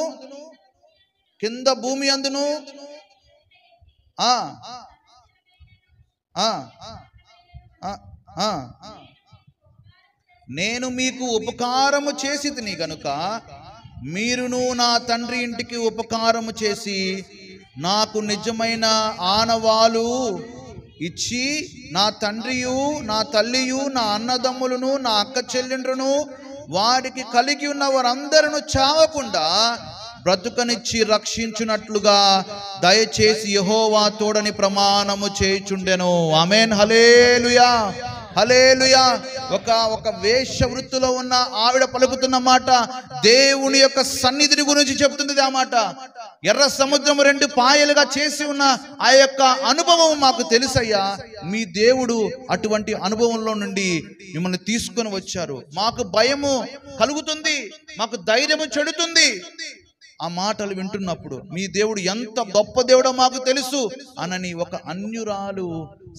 కింద భూమి అందును నేను మీకు ఉపకారము చేసి తిని గనుక మీరును నా తండ్రి ఇంటికి ఉపకారము చేసి నాకు నిజమైన ఆనవాలు ఇచ్చి, నా తండ్రియు నా తల్లియు నా అన్నదమ్ములను నా అక్క చెల్లెండ్రును వారికి కలిగి ఉన్న వారందరూ చావకుండా బ్రతుకనిచ్చి రక్షించునట్లుగా దయచేసి యెహోవా తోడని ప్రమాణము చేయుచుండెను. ఆమేన్. హల్లెలూయా, హల్లెలూయా. ఒక వేశ్య వృత్తిలో ఉన్న ఆవిడ పలుకుతున్న మాట దేవుని యొక్క సన్నిధిని గురించి చెప్తుంది. ఆ మాట ఎర్ర సముద్రం 2 పాయలుగా చేసి ఉన్న ఆ యొక్క అనుభవం మాకు తెలుసయ్యా. మీ దేవుడు అటువంటి అనుభవంలో నుండి మిమ్మల్ని తీసుకొని వచ్చారు. మాకు భయము కలుగుతుంది, మాకు ధైర్యము చెడుతుంది. ఆ మాటలు వింటున్నప్పుడు మీ దేవుడు ఎంత గొప్ప దేవుడో మాకు తెలుసు అనని ఒక అన్యురాలు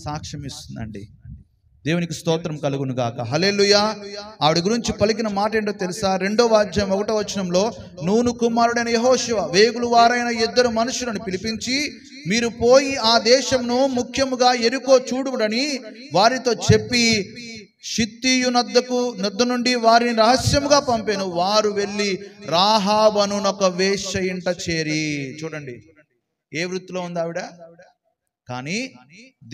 సాక్ష్యం ఇస్తుందండి. దేవునికి స్తోత్రం కలుగును గాక. హల్లెలూయా. ఆవిడ గురించి పలికిన మాట ఏంటో తెలుసా? 2వ అధ్యాయం 1వ వచనంలో, నూను కుమారుడైన యెహోషువ వేగులు వారైన 2 మనుషులను పిలిపించి, మీరు పోయి ఆ దేశంను ముఖ్యముగా ఎరుకో చూడుడని వారితో చెప్పి షిత్తీయు నద్ద నుండి వారిని రహస్యముగా పంపాను. వారు వెళ్ళి రాహాబను ఒక వేశ్య ఇంట చేరి. చూడండి ఏ వృత్తిలో ఉంది ఆవిడ, కానీ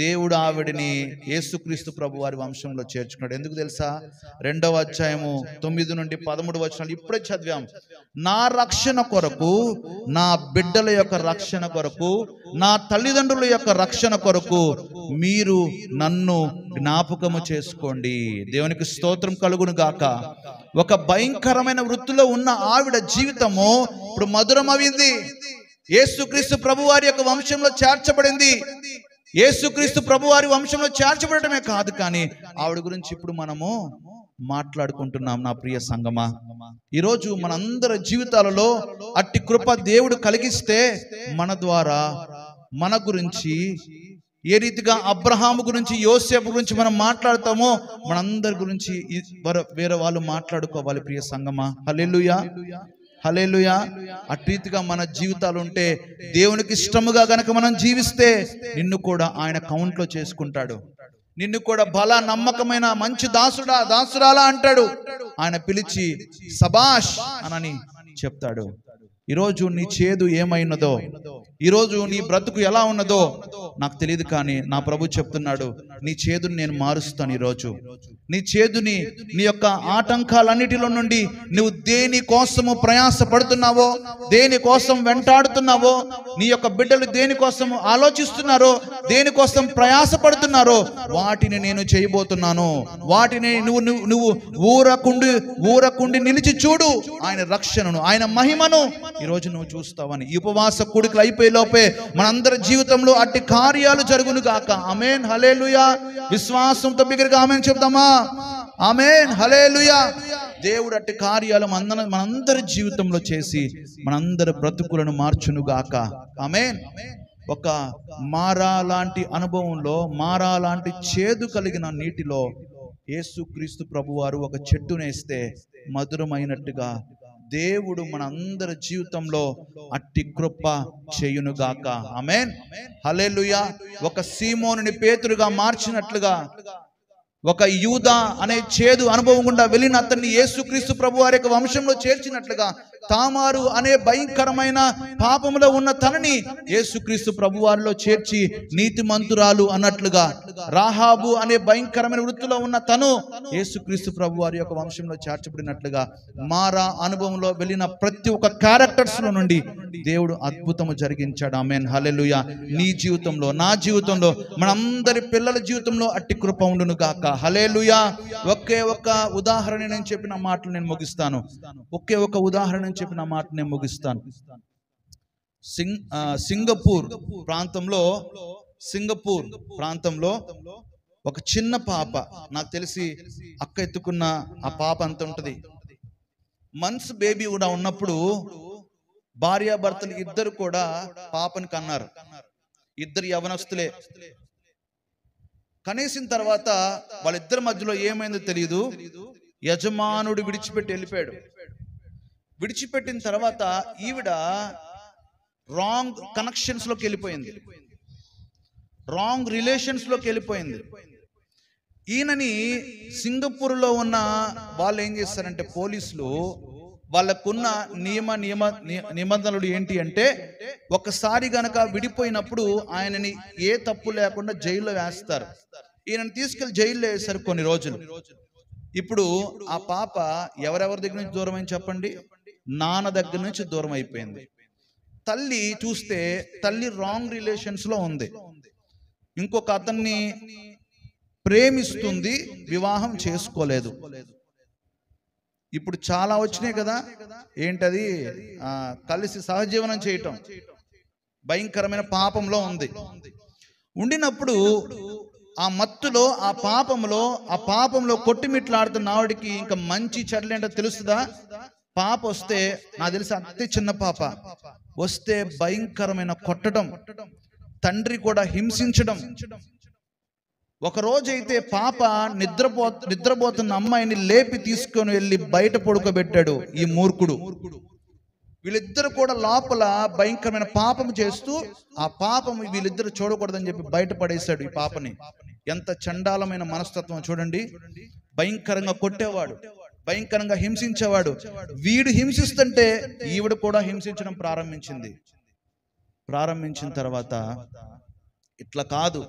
దేవుడు ఆవిడని యేసుక్రీస్తు ప్రభు వారి వంశంలో చేర్చుకున్నాడు. ఎందుకు తెలుసా? 2వ అధ్యాయము 9 నుండి 13 వచనాలు ఇప్పుడే చదివాం. నా రక్షణ కొరకు, నా బిడ్డల యొక్క రక్షణ కొరకు, నా తల్లిదండ్రుల యొక్క రక్షణ కొరకు మీరు నన్ను జ్ఞాపకము చేసుకోండి. దేవునికి స్తోత్రం కలుగును గాక. ఒక భయంకరమైన వృత్తిలో ఉన్న ఆవిడ జీవితము ఇప్పుడు మధురమవింది. యేసుక్రీస్తు ప్రభు వారి యొక్క వంశంలో చేర్చబడింది. యేసుక్రీస్తు ప్రభు వారి వంశంలో చేర్చబడటమే కాదు, కానీ ఆవిడ గురించి ఇప్పుడు మనము మాట్లాడుకుంటున్నాం. నా ప్రియ సంగమా, ఈరోజు మనందరి జీవితాలలో అట్టి కృప దేవుడు కలిగిస్తే మన ద్వారా మన గురించి ఏ రీతిగా అబ్రహాము గురించి, యోసేపు గురించి మనం మాట్లాడతామో మనందరి గురించి వేరే వాళ్ళు మాట్లాడుకోవాలి. ప్రియ సంగమా, హల్లెలూయా, హల్లెలూయా. అట్రీతిగా మన జీవితాలు ఉంటే, దేవునికి ఇష్టముగా గనక మనం జీవిస్తే నిన్ను కూడా ఆయన కౌంట్లో చేసుకుంటాడు. నిన్ను కూడా బల నమ్మకమైన మంచి దాసుడా, దాసురాలా అంటాడు. ఆయన పిలిచి సబాష్ అనని చెప్తాడు. ఈరోజు నీ చేదు ఏమైనదో, ఈరోజు నీ బ్రతుకు ఎలా ఉన్నదో నాకు తెలియదు, కానీ నా ప్రభు చెప్తున్నాడు, నీ చేదుని నేను మారుస్తాను. ఈరోజు నీ చేదుని, నీ యొక్క ఆటంకాలన్నిటిలో నుండి నువ్వు దేని కోసము ప్రయాస పడుతున్నావో, దేని కోసం వెంటాడుతున్నావో, నీ యొక్క బిడ్డలు దేనికోసం ఆలోచిస్తున్నారో, దేనికోసం ప్రయాస పడుతున్నారో వాటిని నేను చేయబోతున్నాను. వాటిని నువ్వు ఊరకుండి నిలిచి చూడు ఆయన రక్షణను, ఆయన మహిమను ఈరోజు నువ్వు చూస్తావని. ఈ ఉపవాస కూడికలు అయిపోయే లోపే మనందరి జీవితంలో అట్టి కార్యాలు జరుగును గాక. ఆమేన్, హల్లెలూయా. విశ్వాసంతో బిగ్గరగా ఆమేన్ చెప్తామా? ఆమేన్, హల్లెలూయా. దేవుడు అట్టి కార్యాలు మనందరి జీవితంలో చేసి మనందరి బ్రతుకులను మార్చును గాక. ఆమేన్. ఒక మారా లాంటి అనుభవంలో, మారా లాంటి చేదు కలిగిన నీటిలో యేసుక్రీస్తు ప్రభువారు ఒక చెట్టునేస్తే మధురమైనట్టుగా దేవుడు మన అందరి జీవితంలో అట్టి కృప చేయునుగాక. ఆమేన్, హల్లెలూయా. ఒక సీమోనుని పేతురుగా మార్చినట్లుగా, ఒక యూదా అనే చేదు అనుభవం గుండా వెళ్ళిన అతన్ని యేసుక్రీస్తు ప్రభు వారి యొక్క వంశంలో చేర్చినట్లుగా తామారు అనే భయంకరమైన పాపములో ఉన్న తనని యేసుక్రీస్తు ప్రభువారిలో చేర్చి నీతిమంతురాలు అన్నట్లుగా, రాహాబు అనే భయంకరమైన వృత్తిలో ఉన్న తను యేసుక్రీస్తు ప్రభువారి యొక్క వంశంలో చేర్చబడినట్లుగా మారా అనుభవంలో వెళ్ళిన ప్రతి ఒక్క క్యారెక్టర్స్ లో నుండి దేవుడు అద్భుతము జరిగించాడు. ఆమేన్, హల్లెలూయా. నీ జీవితంలో, నా జీవితంలో, మనందరి పిల్లల జీవితంలో అట్టి కృప ఉండును గాక. హల్లెలూయా. ఒకే ఒక ఉదాహరణ నేను చెప్పిన మాటలు నేను ముగిస్తాను. ఒకే ఒక ఉదాహరణ నేను చెప్పిన మాట నేను ముగిస్తాను. సింగపూర్ ప్రాంతంలో ఒక చిన్న పాప, నాకు తెలిసి అక్క ఎత్తుకున్న ఆ పాప అంత ఉంటది. మంత్స్ బేబీ కూడా ఉన్నప్పుడు భార్యాభర్తలు ఇద్దరు కూడా పాపని కన్నారు. ఇద్దరు యవనస్తులే. కనేసిన తర్వాత వాళ్ళిద్దరి మధ్యలో ఏమైందో తెలియదు. యజమానుడు విడిచిపెట్టి వెళ్ళిపోయాడు. విడిచిపెట్టిన తర్వాత ఈవిడ రాంగ్ కనెక్షన్స్ లోకి వెళ్ళిపోయింది, రాంగ్ రిలేషన్స్ లోకి వెళ్ళిపోయింది. ఈయనని సింగపూర్లో ఉన్న వాళ్ళు ఏం చేస్తారంటే, పోలీసులు వాళ్ళకున్న నిబంధనలు ఏంటి అంటే, ఒకసారి గనక విడిపోయినప్పుడు ఆయనని ఏ తప్పు లేకుండా జైల్లో వేస్తారు. ఈయనని తీసుకెళ్లి జైల్లో వేస్తారు కొన్ని రోజులు. ఇప్పుడు ఆ పాప ఎవరెవరి దగ్గర నుంచి దూరం అయింది చెప్పండి? నాన్న దగ్గర నుంచి దూరం అయిపోయింది. తల్లి చూస్తే తల్లి రాంగ్ రిలేషన్స్ లో ఉంది. ఇంకొక అతన్ని ప్రేమిస్తుంది, వివాహం చేసుకోలేదు. ఇప్పుడు చాలా వచ్చినాయి కదా, ఏంటది, కలిసి సహజీవనం చేయటం, భయంకరమైన పాపంలో ఉంది. ఉండినప్పుడు ఆ మత్తులో, ఆ పాపంలో కొట్టిమిట్లాడుతున్న ఆవిడికి ఇంకా మంచి చెడ్లేంటో తెలుస్తుందా? పాప వస్తే, నాకు తెలిసి అతి చిన్న పాప వస్తే భయంకరమైన కొట్టడం, తండ్రి కూడా హింసించడం. ఒక రోజైతే పాప నిద్రపోతున్న అమ్మాయిని లేపి తీసుకొని వెళ్ళి బయట పడుకోబెట్టాడు ఈ మూర్ఖుడు. వీళ్ళిద్దరు కూడా లోపల భయంకరమైన పాపం చేస్తూ, ఆ పాపం వీళ్ళిద్దరు చూడకూడదని చెప్పి బయట పడేశాడు ఈ పాపని. ఎంత చండాలమైన మనస్తత్వం చూడండి. భయంకరంగా కొట్టేవాడు, భయంకరంగా హింసించేవాడు. వీడు హింసిస్తుంటే ఈవిడ కూడా హింసించడం ప్రారంభించిన తర్వాత, ఇట్లా కాదు,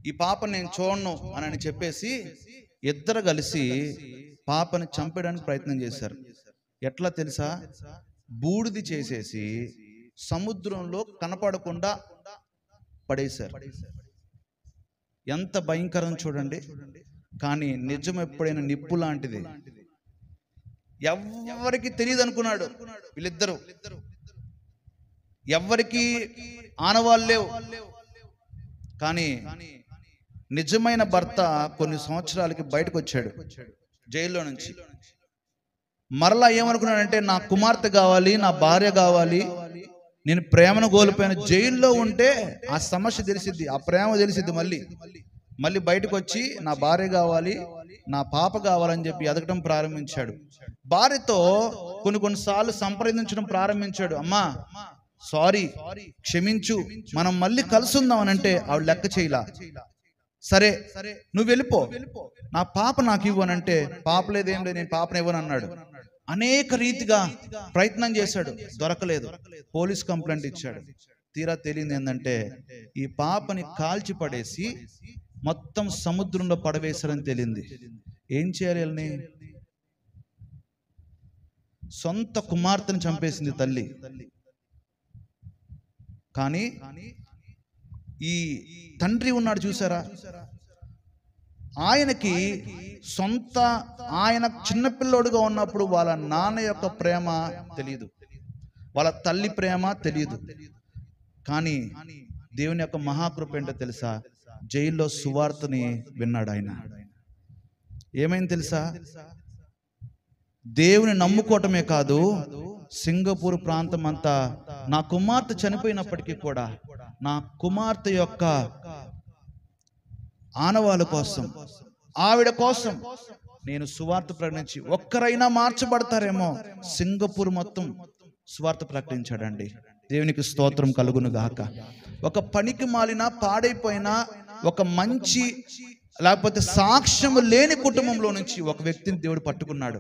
ఈ పాపని నేను చూడను అని చెప్పేసి ఇద్దరు కలిసి పాపని చంపడానికి ప్రయత్నం చేశారు. ఎట్లా తెలుసా? బూడిది చేసేసి సముద్రంలో కనపడకుండా పడేశారు. ఎంత భయంకరం చూడండి. కానీ నిజం ఎప్పుడైనా నిప్పు లాంటిది. ఎవ్వరికి తెలియదు అనుకున్నాడు వీళ్ళిద్దరు, ఎవ్వరికి ఆనవాళ్ళు లేవు. కానీ నిజమైన భర్త కొన్ని సంవత్సరాలకి బయటకు వచ్చాడు జైల్లో నుంచి. మరలా ఏమనుకున్నాడంటే, నా కుమార్తె కావాలి, నా భార్య కావాలి, నేను ప్రేమను కోల్పోయిన. జైల్లో ఉంటే ఆ సమస్య తెలిసిద్ది, ఆ ప్రేమ తెలిసిద్ది. మళ్ళీ బయటకు వచ్చి నా భార్య కావాలి, నా పాప కావాలని చెప్పి ఎదగటం ప్రారంభించాడు. భార్యతో కొన్నిసార్లు సంప్రదించడం ప్రారంభించాడు. అమ్మా సారీ, క్షమించు, మనం మళ్ళీ కలుసుందాం అని అంటే ఆవిడ లెక్క చేయలా. సరే నువ్వు వెళ్ళిపో, నా పాప నాకు ఇవ్వనంటే, పాప లేదేం లేదు, నేను పాపను ఇవ్వను అన్నాడు. అనేక రీతిగా ప్రయత్నం చేశాడు, దొరకలేదు. పోలీస్ కంప్లైంట్ ఇచ్చాడు. తీరా తెలియదు ఏంటంటే, ఈ పాపని కాల్చి పడేసి మొత్తం సముద్రంలో పడవేశారని తెలియంది. ఏం చేయాలి? సొంత కుమార్తెను చంపేసింది తల్లి. కానీ ఈ తండ్రి ఉన్నాడు చూసారా, ఆయనకి ఆయన చిన్నపిల్లోడుగా ఉన్నప్పుడు వాళ్ళ నాన్న యొక్క ప్రేమ తెలియదు, వాళ్ళ తల్లి ప్రేమ తెలియదు. కానీ దేవుని యొక్క మహాకృప ఏంటో తెలుసా? జైల్లో సువార్తని విన్నాడు ఆయన. ఏమైంది తెలుసా? దేవుని నమ్ముకోవటమే కాదు, సింగపూర్ ప్రాంతం అంతా నా కుమార్తె చనిపోయినప్పటికీ కూడా నా కుమార్తె యొక్క ఆనవాళ్ళ కోసం, ఆవిడ కోసం నేను సువార్త ప్రకటించి ఒక్కరైనా మార్చబడతారేమో, సింగపూర్ మొత్తం సువార్త ప్రకటించాడండి. దేవునికి స్తోత్రం కలుగును గాక. ఒక పనికి మాలిన, పాడైపోయిన, ఒక మంచి లేకపోతే సాక్ష్యం లేని కుటుంబంలో నుంచి ఒక వ్యక్తిని దేవుడు పట్టుకున్నాడు.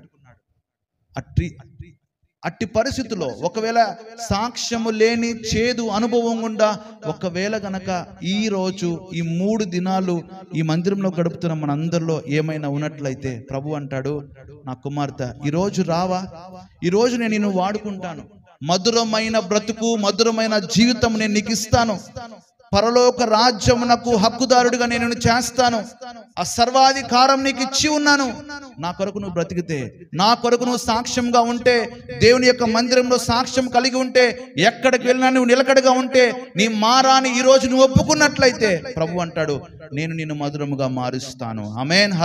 అట్టి పరిస్థితుల్లో ఒకవేళ సాక్ష్యము లేని చేదు అనుభవం గుండా ఒకవేళ గనక ఈ రోజు ఈ 3 దినాలు ఈ మందిరంలో గడుపుతున్న మనందరిలో ఏమైనా ఉన్నట్లయితే ప్రభు అంటాడు, నా కుమార్తె ఈరోజు రావా, ఈరోజు నేను నిన్ను వాడుకుంటాను, మధురమైన బ్రతుకు మధురమైన జీవితం నేను నీకు ఇస్తాను, పరలోక రాజ్యమునకు హక్కుదారుడిగా నేను చేస్తాను, ఆ సర్వాధికారం నీకు ఇచ్చి ఉన్నాను, నా కొరకు నువ్వు బ్రతికితే, నా కొరకు నువ్వు సాక్ష్యంగా ఉంటే, దేవుని యొక్క మందిరంలో సాక్ష్యం కలిగి ఉంటే, ఎక్కడికి వెళ్ళినా నువ్వు నిలకడగా ఉంటే, నీ మారాన్ని ఈ రోజు నువ్వు ఒప్పుకున్నట్లయితే ప్రభు అంటాడు, నేను నిన్ను మధురముగా మారుస్తాను. ఆమేన్.